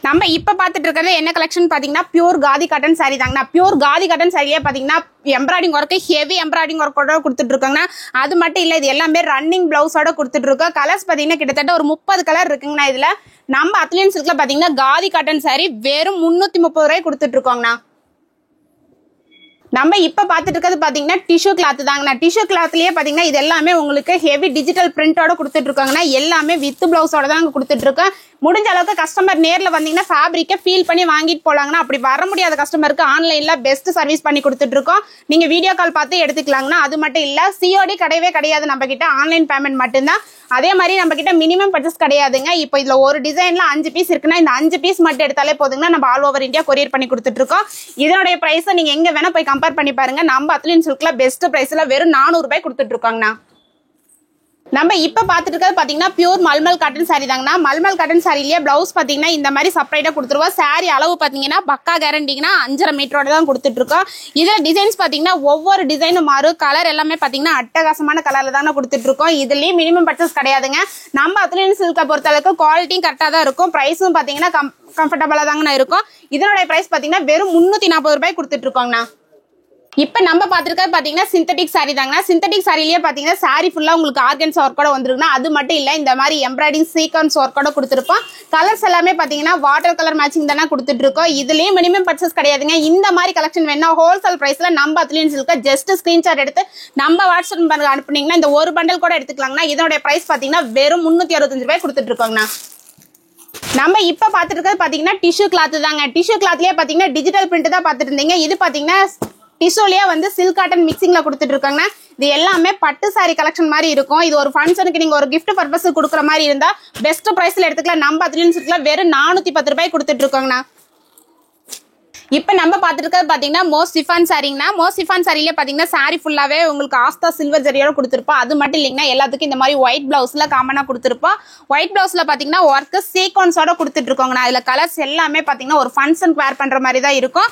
நம்ம இப்ப பாத்துட்டு இருக்கிறது என்ன கலெக்ஷன் பாத்தீங்கன்னா பியூர் காதி காட்டன் சாரி தாங்கண்ணா. பியூர் காதி காட்டன் சாரியே பாத்தீங்கன்னா எம்ப்ராய்டிங் ஒர்க்கு ஹெவி எம்ப்ராய்டிங் ஒர்க்கோட கொடுத்துட்டு இருக்காங்கன்னா அது மட்டும் இல்ல இது எல்லாமே ரன்னிங் பிளவுஸோட கொடுத்துட்டு இருக்கோம். கலர்ஸ் பாத்தீங்கன்னா கிட்டத்தட்ட ஒரு 30 கலர் இருக்குங்கண்ணா. இதுல நம்ம அத்லியன் சில்க்ல பாத்தீங்கன்னா காதி காட்டன் சாரி வெறும் 330 ரூபாய் கொடுத்துட்டு இருக்கோங்கண்ணா. நம்ம இப்ப பாத்துட்டு இருக்கிறது பாத்தீங்கன்னா டிஷ்யூ கிளாத் தாங்கண்ணா. டிஷ்யூ கிளாத்லயே பாத்தீங்கன்னா இது எல்லாமே உங்களுக்கு ஹெவி டிஜிட்டல் பிரிண்டோட கொடுத்துட்டு இருக்காங்கன்னா, எல்லாமே வித் பிளவுஸோட தான் கொடுத்துட்டு இருக்கோம். முடிஞ்ச அளவுக்கு கஸ்டமர் நேர்ல வந்தீங்கன்னா ஃபேப்ரிக்கை ஃபீல் பண்ணி வாங்கிட்டு போலாங்கன்னா, அப்படி வர முடியாத கஸ்டமருக்கு ஆன்லைன்ல பெஸ்ட் சர்வீஸ் பண்ணி கொடுத்துட்டு இருக்கோம். நீங்க வீடியோ கால் பார்த்து எடுத்துக்கலாங்கன்னா. அது மட்டும் இல்ல, சிஓடி கிடையவே கிடையாது நம்ம கிட்ட, ஆன்லைன் பேமெண்ட் மட்டும்தான். அதே மாதிரி நம்ம கிட்ட மினிமம் பர்ச்சேஸ் கிடையாதுங்க. இப்போ இதுல ஒரு டிசைன்ல 5 பீஸ் இருக்குன்னா இந்த 5 பீஸ் மட்டும் எடுத்தாலே போதுங்கன்னா நம்ம ஆல் ஓவர் இந்தியா கொரியர் பண்ணி கொடுத்துட்டு இருக்கோம். இதனுடைய பிரைஸ் நீங்க எங்க வேணா போய் கம்பேர் பண்ணி பாருங்க. நம்ம அத்லின் சில்க்ல பெஸ்ட் பிரைஸ்ல வெறும் 400 ரூபாய் கொடுத்துட்டு இருக்கோங்கண்ணா. நம்ம இப்ப பாத்துட்டு இருக்கிறது பாத்தீங்கன்னா பியூர் மல்மல் காட்டன் சாரி தாங்கண்ணா. மல்மல் காட்டன் சாரிலேயே பிளவுஸ் பாத்தீங்கன்னா இந்த மாதிரி செப்பரேட்டா கொடுத்துருவோம். சாரி அளவு பாத்தீங்கன்னா பக்கா கேரண்டிங்கன்னா 5.5 மீட்டரோட தான் கொடுத்துட்டு இருக்கோம். இதுல டிசைன்ஸ் பாத்தீங்கன்னா ஒவ்வொரு டிசைனும் மாறும். கலர் எல்லாமே பாத்தீங்கன்னா அட்டகாசமான கலர்ல தானே கொடுத்துட்டு இருக்கோம். இதுலயே மினிமம் பர்ச்சேஸ் கிடையாதுங்க. நம்ம அத்லின் சில்கை பொறுத்த அளவுக்கு குவாலிட்டியும் கரெக்டா தான் இருக்கும். பிரைஸும் பாத்தீங்கன்னா கம்ஃபர்டபுளா தாங்கண்ணா இருக்கும். இதனுடைய பிரைஸ் பாத்தீங்கன்னா வெறும் 340 ரூபாய் கொடுத்துட்டு இருக்கோங்கண்ணா. இப்ப நம்ம பாத்துருக்கிறது பாத்தீங்கன்னா சிந்தட்டிக் சாரி தாங்கண்ணா. சிந்தட்டிக் சாரிலேயே பாத்தீங்கன்னா சாரி ஃபுல்லா உங்களுக்கு ஆர்கன்ஸ் ஒர்க்கோட வந்துருக்குன்னா, அது மட்டும் இல்ல இந்த மாதிரி எம்ப்ராய்டிங் சீக்வன்ஸ் ஒர்க்கோட கொடுத்துருப்போம். கலர்ஸ் எல்லாமே பாத்தீங்கன்னா வாட்டர் கலர் மேட்சிங் தானே கொடுத்துட்டு இருக்கோம். இதுலயே மினிமம் பர்ச்சேஸ் கிடையாதுங்க. இந்த மாதிரி கலெக்ஷன் வேணா ஹோல்சேல் பிரைஸ்ல நம்ம அத்லின் சில்க ஜஸ்ட் ஸ்கிரீன்ஷாட் எடுத்து நம்ம வாட்ஸ்அப் நம்பருக்கு அனுப்புனீங்கன்னா இந்த ஒரு பண்டல் கூட எடுத்துக்கலாங்கன்னா. இதனுடைய பிரைஸ் பாத்தீங்கன்னா வெறும் 365 ரூபாய் கொடுத்துட்டு இருக்கோங்கண்ணா. நம்ம இப்ப பாத்துட்டு இருக்கிறது பாத்தீங்கன்னா டிஷ்யூ கிளாத் தாங்க. டிஷ்யூ கிளாத்லயே பாத்தீங்கன்னா டிஜிட்டல் பிரிண்ட் தான் பாத்துட்டு இருந்தீங்க. இது பாத்தீங்கன்னா டிஷ்யூலயே வந்து சில்க் காட்டன் மிக்சிங்ல கொடுத்துட்டு இருக்காங்க. இது எல்லாமே பட்டு சாரி கலெக்ஷன் மாதிரி இருக்கும். இது ஒரு ஃபங்க்ஷனுக்கு நீங்க ஒரு கிஃப்ட் பர்பஸ் கொடுக்குற மாதிரி இருந்தா பெஸ்ட் பிரைஸ்ல எடுத்துக்கலாம். நம்ம அத்லின் சில்க்ல வெறும் 410 ரூபாய் கொடுத்துட்டு இருக்கோங்கண்ணா. இப்ப நம்ம பாத்துட்டு இருக்கிறது பாத்தீங்கன்னா மோஸ்ட் சிஃபான் சாரிங்கண்ணா. மோஸ்ட் சிஃபான் சாரியிலே பாத்தீங்கன்னா சாரி ஃபுல்லாவே உங்களுக்கு ஆஸ்தா சில்வர் ஜரியோட கொடுத்துருப்போம். அது மட்டும் இல்லைங்கன்னா எல்லாத்துக்கும் இந்த மாதிரி ஒயிட் பிளவுஸ்ல காமனா கொடுத்துருப்போம். ஒயிட் பிளவுஸ்ல பாத்தீங்கன்னா ஒர்க் சீக்வன்ஸோட கொடுத்துட்டு இருக்கோங்கண்ணா. இதுல கலர்ஸ் எல்லாமே பாத்தீங்கன்னா ஒரு ஃபங்க்ஷனுக்கு வேர் பண்ற மாதிரி தான் இருக்கும்.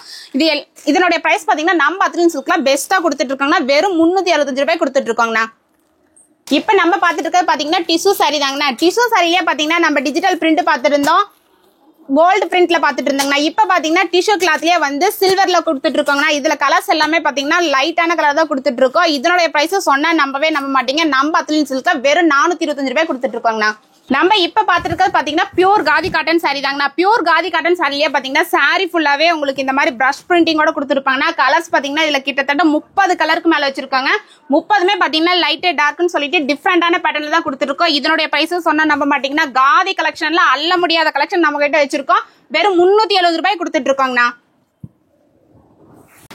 இதனுடைய பிரைஸ் பாத்தீங்கன்னா நம்ம அத்லின் சில்க்ல பெஸ்டா கொடுத்துட்டு இருக்காங்கன்னா வெறும் 365 ரூபாய் கொடுத்துட்டு இருக்கோங்கண்ணா. இப்ப நம்ம பாத்துட்டு இருக்கிறது பாத்தீங்கன்னா டிஷ்யூ சாரி தாங்கண்ணா. டிஷ்யூ சாரியிலே பாத்தீங்கன்னா நம்ம டிஜிட்டல் பிரிண்ட் பாத்துருந்தோம், கோல்டு பிரிண்ட்ல பாத்துட்டு இருந்தாங்கன்னா இப்ப பாத்தீங்கன்னா டிஷ்யூ கிளாத்லயே வந்து சில்வர்ல கொடுத்துட்டு இருக்கோங்கண்ணா. இதுல கலர்ஸ் எல்லாமே பாத்தீங்கன்னா லைட்டான கலர் தான் கொடுத்துட்டு இருக்கோம். இதனுடைய பிரைஸ் சொன்னா நம்பவே நம்ப மாட்டீங்க. நம்ம அத்லின் சில்க வெறும் 425 ரூபாய் கொடுத்துட்டு இருக்கோங்கண்ணா. நம்ம இப்ப பாத்துட்டு இருக்கிறது பாத்தீங்கன்னா பியூர் காதி காட்டன் சாரி தாங்கண்ணா. பியூர் காதி காட்டன் சாரியே பாத்தீங்கன்னா சாரி ஃபுல்லாவே உங்களுக்கு இந்த மாதிரி பிரஷ் பிரிண்டிங்கோட கொடுத்துருப்பாங்கன்னா. கலர்ஸ் பாத்தீங்கன்னா இதுல கிட்டத்தட்ட 30 கலருக்கு மேல வச்சிருக்காங்க. 30மே பாத்தீங்கன்னா லைட் டார்க்னு சொல்லிட்டு டிஃப்ரெண்டான பேட்டர்ன்ல தான் கொடுத்துருக்கோம். இதனுடைய பிரைஸ் சொன்னா நம்ப மாட்டீங்கன்னா காதி கலெக்ஷன்ல அள்ள முடியாத கலெக்ஷன் நம்ம கிட்ட வச்சிருக்கோம். வெறும் 370 ரூபாய் கொடுத்துட்டு இருக்கோங்கண்ணா.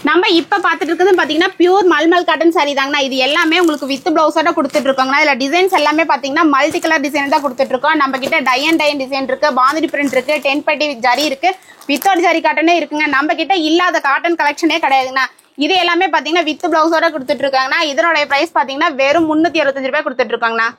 நம்ம இப்ப பாத்துட்டு இருக்கிறது பாத்தீங்கன்னா பியூர் மல்மல் காட்டன் சாரி தாங்கண்ணா. இது எல்லாமே உங்களுக்கு வித் பிளவுஸோட கொடுத்துட்டு இருக்கோங்கண்ணா. இதுல டிசைன்ஸ் எல்லாமே பாத்தீங்கன்னா மல்டி கலர் டிசைன் தான் கொடுத்துட்டு இருக்கோம். நம்ம கிட்ட டை அண்ட் டிசைன் இருக்கு, பாந்தினி பிரிண்ட் இருக்கு, 10 பட்டி ஜரி இருக்கு, வித்தவுட் ஜரி காட்டனே இருக்குங்க. நம்ம கிட்ட இல்லாத காட்டன் கலெக்ஷனே கிடையாதுங்கண்ணா. இது எல்லாமே பாத்தீங்கன்னா வித் பிளவுஸோட கொடுத்துட்டு இருக்காங்கன்னா. இதனுடைய பிரைஸ் பாத்தீங்கன்னா வெறும் 365 ரூபாய் கொடுத்துட்டு இருக்காங்கண்ணா.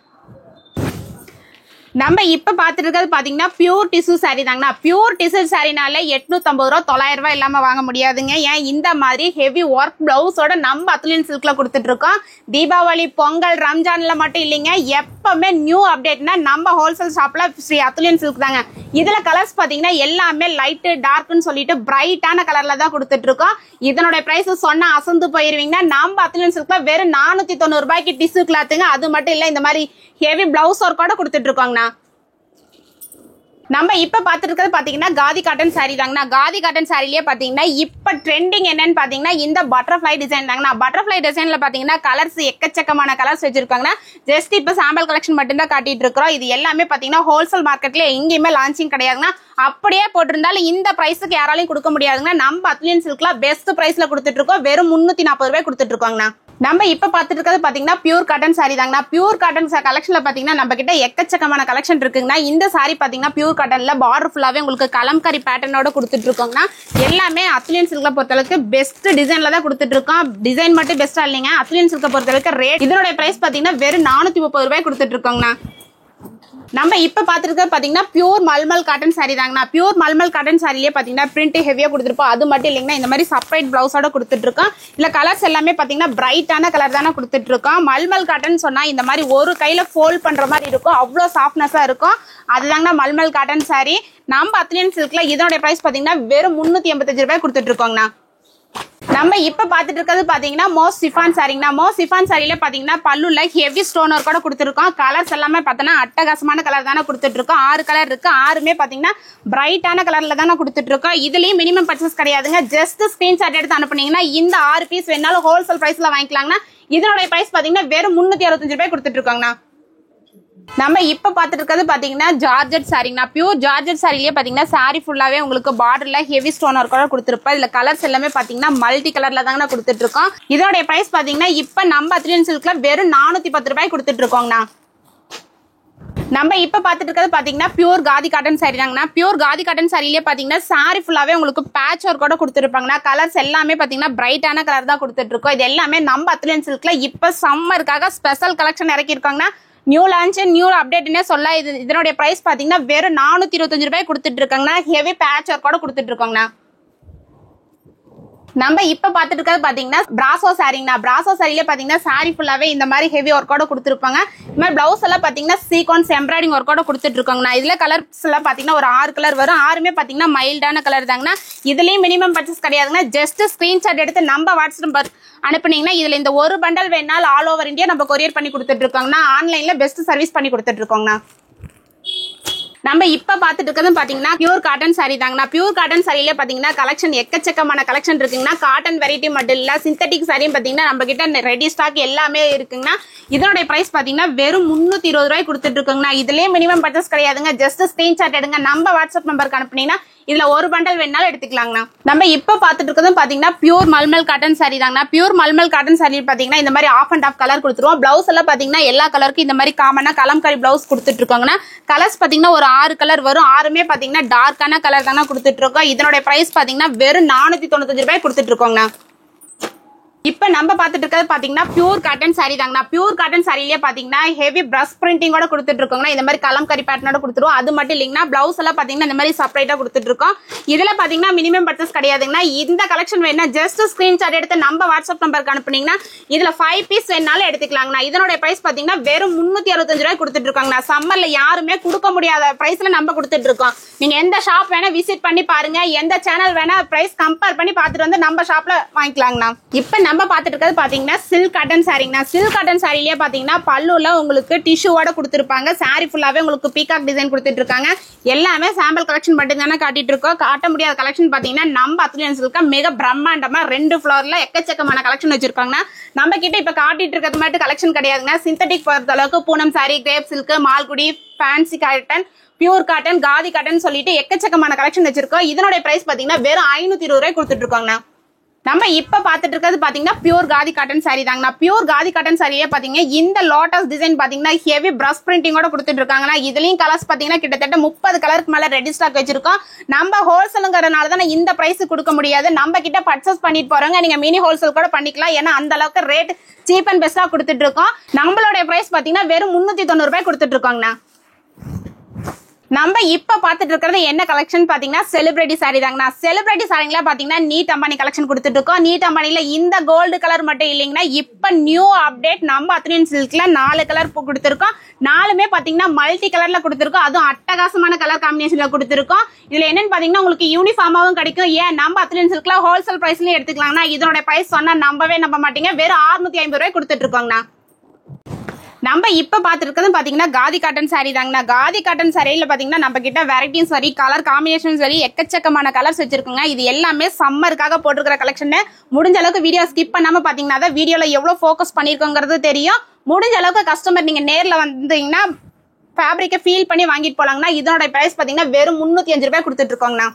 நம்ம இப்ப பாத்துட்டு இருக்கிறது பாத்தீங்கன்னா பியூர் டிஷ்யூ சாரி தாங்கண்ணா. பியூர் டிஷ்யூ சாரினால 850 ரூபா 900 ரூபாய் இல்லாம வாங்க முடியாதுங்க. ஏன் இந்த மாதிரி ஹெவி ஒர்க் பிளவுஸோட நம்ம அத்லின் சில்க்ல கொடுத்துட்டு இருக்கோம். தீபாவளி, பொங்கல், ரம்ஜான்ல மட்டும் இல்லைங்க, எப்பவுமே நியூ அப்டேட்னா நம்ம ஹோல்சேல் ஷாப்ல ஸ்ரீ அத்லின் சில்க் தாங்க. இதுல கலர்ஸ் பாத்தீங்கன்னா எல்லாமே லைட் டார்க்னு சொல்லிட்டு பிரைட்டான கலர்ல தான் கொடுத்துட்டு இருக்கோம். இதனுடைய பிரைஸ் சொன்னா அசந்து போயிருவீங்கன்னா. நம்ம அத்லின் சில்க்ல வெறும் 490 ரூபாய்க்கு டிஷ்யூ கிளாத்துங்க. அது மட்டும் இல்ல இந்த மாதிரி ஹெவி பிளவுஸ் ஒர்க்கோட கொடுத்துட்டு இருக்கோங்கண்ணா. நம்ம இப்ப பாத்துட்டு இருக்கிறது பாத்தீங்கன்னா காதி காட்டன் சாரி தாங்கண்ணா. காதி காட்டன் சாரிலேயே பாத்தீங்கன்னா இப்ப ட்ரெண்டிங் என்னன்னு பாத்தீங்கன்னா இந்த பட்டர்ஃபிளை டிசைன் தாங்கண்ணா. பட்டர்ஃபிளை டிசைன்ல பாத்தீங்கன்னா கலர்ஸ் எக்கச்சக்கமான கலர்ஸ் வச்சிருக்காங்கன்னா. ஜஸ்ட் இப்ப சாம்பிள் கலெக்ஷன் மட்டும் தான் காட்டிட்டு இருக்கிறோம். இது எல்லாமே பாத்தீங்கன்னா ஹோல்சேல் மார்க்கெட்ல எங்கேயுமே லான்ச்சிங் கிடையாதுன்னா. அப்படியே போட்டிருந்தாலும் இந்த பிரைஸுக்கு யாராலையும் கொடுக்க முடியாதுங்கன்னா. நம்ம அத்லின் சில்க்ல பெஸ்ட் பிரைஸ்ல கொடுத்துட்டு இருக்கோம். வெறும் 340 ரூபாய் கொடுத்துட்டு இருக்கோங்கண்ணா. நம்ம இப்ப பாத்துட்டு இருக்கிறது பாத்தீங்கன்னா பியூர் காட்டன் சாரி தாங்கண்ணா. பியூர் காட்டன் கலெக்ஷன்ல பாத்தீங்கன்னா நம்ம கிட்ட எக்கச்சக்கமான கலெக்ஷன் இருக்குங்கண்ணா. இந்த சாரி பாத்தீங்கன்னா பியூர் காட்டன்ல பார்டர் ஃபுல்லாவே உங்களுக்கு கலம்காரி பேட்டர்னோட கொடுத்துட்டு இருக்கோங்கண்ணா. எல்லாமே அத்லின் சில்க பொறுத்தளவுக்கு பெஸ்ட் டிசைன்ல தான் கொடுத்துட்டு இருக்கோம். டிசைன் மட்டும் பெஸ்டா இல்லைங்க, அத்லின் சில்க பொறுத்தளவுக்கு ரேட் இதனுடைய பிரைஸ் பாத்தீங்கன்னா வெறும் 430 ரூபாய் கொடுத்துட்டு இருக்கோங்கண்ணா. நம்ம இப்ப பாத்துருக்க பாத்தீங்கன்னா பியூர் மல்மல் காட்டன் சாரி தாங்கண்ணா. பியூர் மல்மல் காட்டன் சாரிலேயே பாத்தீங்கன்னா பிரிண்ட் ஹெவியா கொடுத்துருப்போம். அது மட்டும் இல்லைங்கன்னா இந்த மாதிரி செப்பரேட் பிளவுஸோட கொடுத்துட்டு இருக்கோம். இல்ல கலர்ஸ் எல்லாமே பாத்தீங்கன்னா பிரைட்டான கலர் தானே கொடுத்துட்டு இருக்கோம். மல்மல் காட்டன் சொன்னா இந்த மாதிரி ஒரு கையில ஃபோல்ட் பண்ற மாதிரி இருக்கும், அவ்வளவு சாஃப்ட்னஸா இருக்கும். அதுதாங்கண்ணா மல்மல் காட்டன் சாரி. நம்ம அத்லின் சில்க்ல இதோட பிரைஸ் பாத்தீங்கன்னா வெறும் 385 ரூபாய் கொடுத்துட்டு இருக்கோங்கண்ணா. நம்ம இப்ப பாத்துட்டு இருக்கிறது பாத்தீங்கன்னா மோஸ்ட் சிஃபான் சாரிங்கண்ணா. மோஸ்ட் சிஃபான் சாரியில பாத்தீங்கன்னா பல்லுல ஹெவி ஸ்டோன் ஒர்க் கூட கொடுத்துருக்கோம். கலர்ஸ் எல்லாமே பாத்தீங்கன்னா அட்டகாசமான கலர் தானே கொடுத்துட்டு இருக்கோம். 6 கலர் இருக்கு. 6மே பாத்தீங்கன்னா பிரைட்டான கலர்ல தானே கொடுத்துட்டு இருக்கோம். இதுலயும் மினிமம் பர்ச்சேஸ் கிடையாதுங்க. ஜஸ்ட் ஸ்கிரீன்ஷாட் எடுத்து அனுப்புனீங்கன்னா இந்த 6 பீஸ் வேணாலும் ஹோல்சேல் பிரைஸ்ல வாங்கிக்கலாங்கன்னா இதனுடைய பிரைஸ் பாத்தீங்கன்னா வெறும் 365 ரூபாய் கொடுத்துட்டு இருக்கோங்கண்ணா. நம்ம இப்ப பாத்துட்டு இருக்கிறது பாத்தீங்கன்னா ஜார்ஜெட் சாரிங்கண்ணா. பியூர் ஜார்ஜெட் சாரிலேயே பாத்தீங்கன்னா சாரி ஃபுல்லாவே உங்களுக்கு பார்டர்ல ஹெவி ஸ்டோன் ஒர்க் கூட கொடுத்துருப்போம். இதுல கலர்ஸ் எல்லாமே பாத்தீங்கன்னா மல்டி கலர்ல தாங்க கொடுத்துட்டு இருக்கோம். இதோட பிரைஸ் பாத்தீங்கன்னா இப்ப நம்ம அத்லியன் சில்க்ல வெறும் 410 ரூபாய் கொடுத்துட்டு இருக்கோங்கண்ணா. நம்ம இப்ப பாத்துட்டு இருக்கிறது பாத்தீங்கன்னா பியூர் காதி காட்டன் சாரி தாங்கண்ணா. பியூர் காதி காட்டன் சாரிலேயே பாத்தீங்கன்னா சாரி ஃபுல்லாவே உங்களுக்கு பேட்ச் ஒர்க் கூட கொடுத்துருப்பாங்கண்ணா. கலர்ஸ் எல்லாமே பாத்தீங்கன்னா பிரைட்டான கலர் தான் கொடுத்துட்டு இருக்கோம். இது எல்லாமே நம்ம அத்லியன் சில்க்ல இப்ப சம்மருக்காக ஸ்பெஷல் கலெக்ஷன் இறக்கி இருக்காங்கன்னா. நியூ லான்ச் நியூ அப்டேட்னே சொல்ல. இதனுடைய பிரைஸ் பாத்தீங்கன்னா வெறும் 425 ரூபாய் கொடுத்துட்டு இருக்காங்கன்னா. ஹெவி பேட்ச் ஒர்க் கூட கொடுத்துட்டு இருக்கோங்கண்ணா. நம்ம இப்ப பாத்துட்டு இருக்கிறது பாத்தீங்கன்னா பிராசோ சாரிங்கண்ணா. பிராசோ சாரியில பாத்தீங்கன்னா சாரி ஃபுல்லாவே இந்த மாதிரி ஹெவி ஒர்க்கோட கொடுத்துருப்பாங்க. இந்த மாதிரி பிளவுஸ் எல்லாம் பாத்தீங்கன்னா சீக்வன்ஸ் எம்ப்ராய்டிங் ஒர்க்கோட கொடுத்துட்டு இருக்காங்கண்ணா. இதுல கலர்ஸ் எல்லாம் பாத்தீங்கன்னா ஒரு 6 கலர் வரும். 6மே பாத்தீங்கன்னா மைல்டான கலர் தாங்கண்ணா. இதுலயும் மினிமம் பர்ச்சேஸ் கிடையாதுங்கன்னா. ஜஸ்ட் ஸ்கிரீன்ஷாட் எடுத்து நம்ம வாட்ஸ்அப் நம்பர் அனுப்புனீங்கன்னா இதுல இந்த ஒரு பண்டல் வேணாலும் ஆல் ஓவர் இந்தியா நம்ம கொரியர் பண்ணி கொடுத்துட்டு இருக்கோங்கண்ணா. ஆன்லைன்ல பெஸ்ட் சர்வீஸ் பண்ணி கொடுத்துட்டு இருக்கோங்கண்ணா. நம்ம இப்ப பாத்துட்டு இருக்கிறது பாத்தீங்கன்னா பியூர் காட்டன் சாரி தாங்கண்ணா. பியூர் காட்டன் சாரியில பாத்தீங்கன்னா கலெக்ஷன் எக்கச்சக்கமான கலெக்ஷன் இருக்குங்கன்னா. காட்டன் வெரைட்டி மட்டும் இல்ல, சிந்தட்டிக் சாரியும் பாத்தீங்கன்னா நம்ம கிட்ட ரெடி ஸ்டாக் எல்லாமே இருக்குங்கன்னா. இதோட பிரைஸ் பாத்தீங்கன்னா வெறும் 320 ரூபாய் கொடுத்துட்டு இருக்கோங்கண்ணா. இதுலயே மினிமம் பர்ச்சேஸ் கிடையாதுங்க. ஜஸ்ட் ஸ்கிரீன்ஷாட் எடுங்க, நம்ம வாட்ஸ்அப் நம்பருக்கு அனுப்புனீங்கன்னா இதுல ஒரு பண்டல் வேணாலும் எடுத்துக்கலாங்கண்ணா. நம்ம இப்ப பாத்துட்டு இருக்கிறது பாத்தீங்கன்னா பியூர் மல்மல் காட்டன் சாரி தாங்கண்ணா. பியூர் மல்மல் காட்டன் சாரி பாத்தீங்கன்னா இந்த மாதிரி ஆஃப் அண்ட் ஆஃப் கலர் கொடுத்துருவோம். பிளவுஸ் எல்லாம் பாத்தீங்கன்னா எல்லா கலருக்கும் இந்த மாதிரி காமனா கலம்காரி பிளவுஸ் கொடுத்துட்டு இருக்கோங்கண்ணா. கலர்ஸ் பாத்தீங்கன்னா ஒரு 6 கலர் வரும். 6மே பாத்தீங்கன்னா டார்க்கான கலர் தானே கொடுத்துட்டு இருக்கோம். இதனுடைய பிரைஸ் பாத்தீங்கன்னா வெறும் 495 ரூபாய் கொடுத்துட்டு இருக்கோங்கண்ணா. இப்ப நம்ம பாத்துட்டு இருக்கிறது பாத்தீங்கன்னா பியூர் காட்டன் சாரி தாங்கண்ணா. பியூர் காட்டன் சாரிலேயே பாத்தீங்கன்னா ஹெவி பிரஷ் பிரிண்டிங்கோட கொடுத்துட்டு இருக்கோங்கண்ணா. இந்த மாதிரி கலம்காரி பேட்டர்னோட கொடுத்துருவோம். அது மட்டும் இல்லைங்கன்னா பிளவுஸ் எல்லாம் பாத்தீங்கன்னா இந்த மாதிரி செப்பரேட்டா கொடுத்துட்டு இருக்கோம். இதுல பாத்தீங்கன்னா மினிமம் பர்ச்சேஸ் கிடையாதுங்கன்னா. இந்த கலெக்ஷன் வேணா ஜஸ்ட் ஸ்கிரீன்ஷாட் எடுத்து நம்ம வாட்ஸ்அப் நம்பருக்கு அனுப்புனீங்கன்னா இதுல 5 பீஸ் வேணாலும் எடுத்துக்கலாங்கண்ணா. இதனுடைய பிரைஸ் பாத்தீங்கன்னா வெறும் 365 ரூபாய் கொடுத்துட்டு இருக்காங்கண்ணா. சம்மர்ல யாருமே கொடுக்க முடியாத பிரைஸ்ல நம்ம கொடுத்துட்டு இருக்கோம். நீங்க எந்த ஷாப் வேணா விசிட் பண்ணி பாருங்க, எந்த சேனல் வேணா பிரைஸ் கம்பேர் பண்ணி பாத்துட்டு வந்து நம்ம ஷாப்ல வாங்கிக்கலாங்கண்ணா. இப்ப நம்ம பாத்துட்டு இருக்கிறது பாத்தீங்கன்னா சில்க் காட்டன் சாரிங்கண்ணா. சில்க் காட்டன் சாரிலேயே பாத்தீங்கன்னா பல்லுல உங்களுக்கு டிஷ்யூவோட கொடுத்துருப்பாங்க. சாரி ஃபுல்லாவே உங்களுக்கு பீகாக் டிசைன் கொடுத்துட்டு இருக்காங்க. எல்லாமே சாம்பிள் கலெக்ஷன் மட்டும் தானே காட்டிட்டு இருக்கோம். காட்ட முடியாத கலெக்ஷன் பாத்தீங்கன்னா நம்ம அத்லியன் சில்க் மிக பிரம்மாண்டமா 2 ஃப்ளோர்ல எக்கச்சக்கமான கலெக்ஷன் வச்சிருக்காங்கன்னா. நம்ம கிட்ட இப்ப காட்டிட்டு இருக்கிறது மட்டும் கலெக்ஷன் கிடையாதுங்க. சிந்தட்டிக் பொறுத்த அளவுக்கு Poonam sorry, grape silk, Malgudi, fancy cotton, pure cotton, khadi cotton சொல்லிட்டு எக்கச்சக்கமான கலெக்ஷன் வச்சிருக்கோம். இதனுடைய பிரைஸ் பாத்தீங்கன்னா வெறும் 520 ரூபாய் கொடுத்துட்டு இருக்கோங்கண்ணா. நம்ம இப்ப பாத்துட்டு இருக்கிறது பாத்தீங்கன்னா பியூர் காதி காட்டன் சாரி தாங்கண்ணா. பியூர் காதி காட்டன் சாரியே பாத்தீங்கன்னா இந்த லோட்டஸ் டிசைன் பாத்தீங்கன்னா ஹெவி பிரஷ் பிரிண்டிங்கோட கொடுத்துட்டு இருக்காங்கன்னா. இதுலயும் கலர்ஸ் பாத்தீங்கன்னா கிட்டத்தட்ட 30 கலருக்கு மேல ரெடி ஸ்டாக் வச்சிருக்கோம். நம்ம ஹோல்சேலுங்கிறதுனால தான் இந்த பிரைஸ் கொடுக்க முடியாது. நம்ம கிட்ட பர்ச்சேஸ் பண்ணிட்டு போறவங்க நீங்க மினி ஹோல்சேல் கூட பண்ணிக்கலாம். ஏன்னா அந்த அளவுக்கு ரேட் சீப் அண்ட் பெஸ்டா கொடுத்துட்டு இருக்கோம். நம்மளோட பிரைஸ் பாத்தீங்கன்னா வெறும் 390 ரூபாய் கொடுத்துட்டு இருக்கோங்கண்ணா. நம்ம இப்ப பாத்துட்டு இருக்கிறது என்ன கலெக்ஷன் பாத்தீங்கன்னா செலிபிரிட்டி சாரி தாங்கண்ணா. செலிபிரிட்டி சாரிங்களா பாத்தீங்கன்னா நீட் அம்பானி கலெக்ஷன் கொடுத்துட்டு இருக்கோம். நீட் அம்பானில இந்த கோல்டு கலர் மட்டும் இல்லைங்கன்னா இப்ப நியூ அப்டேட் நம்ம அத்லியன் சில்க்ல 4 கலர் கொடுத்துருக்கோம். 4மே பாத்தீங்கன்னா மல்டி கலர்ல கொடுத்துருக்கோம். அதுவும் அட்டகாசமான கலர் காம்பினேஷன்ல கொடுத்துருக்கோம். இதுல என்னன்னு பாத்தீங்கன்னா உங்களுக்கு யூனிஃபார்மாவும் கிடைக்கும். ஏன் நம்ம அத்லியன் சில்க்ல ஹோல்சேல் பிரைஸ்லயும் எடுத்துக்கலாம்னா. இதோட பிரைஸ் சொன்னா நம்பவே நம்ப மாட்டீங்க. வெறும் 650 ரூபாய் கொடுத்துட்டு இருக்கோங்கண்ணா. நம்ம இப்ப பாத்துருக்கிறது பாத்தீங்கன்னா காதி காட்டன் சாரி தாங்கண்ணா. காதி காட்டன் சாரியில பாத்தீங்கன்னா நம்ம கிட்ட வெரைட்டிஸ் சரி, கலர் காம்பினேஷன் சரி, எக்கச்சக்கமான கலர்ஸ் வச்சிருக்கோங்க. இது எல்லாமே சம்மருக்காக போட்டுருக்கிற கலெக்ஷன். முடிஞ்ச அளவுக்கு வீடியோ ஸ்கிப் பண்ணாம பாத்தீங்கன்னா தான் வீடியோல எவ்வளவு ஃபோக்கஸ் பண்ணிருக்கோங்கிறது தெரியும். முடிஞ்ச அளவுக்கு கஸ்டமர் நீங்க நேர்ல வந்தீங்கன்னா ஃபேப்ரிக்கை ஃபீல் பண்ணி வாங்கிட்டு போலாங்கண்ணா. இதோட பிரைஸ் பாத்தீங்கன்னா வெறும் 305 ரூபாய் கொடுத்துட்டு இருக்கோங்கண்ணா.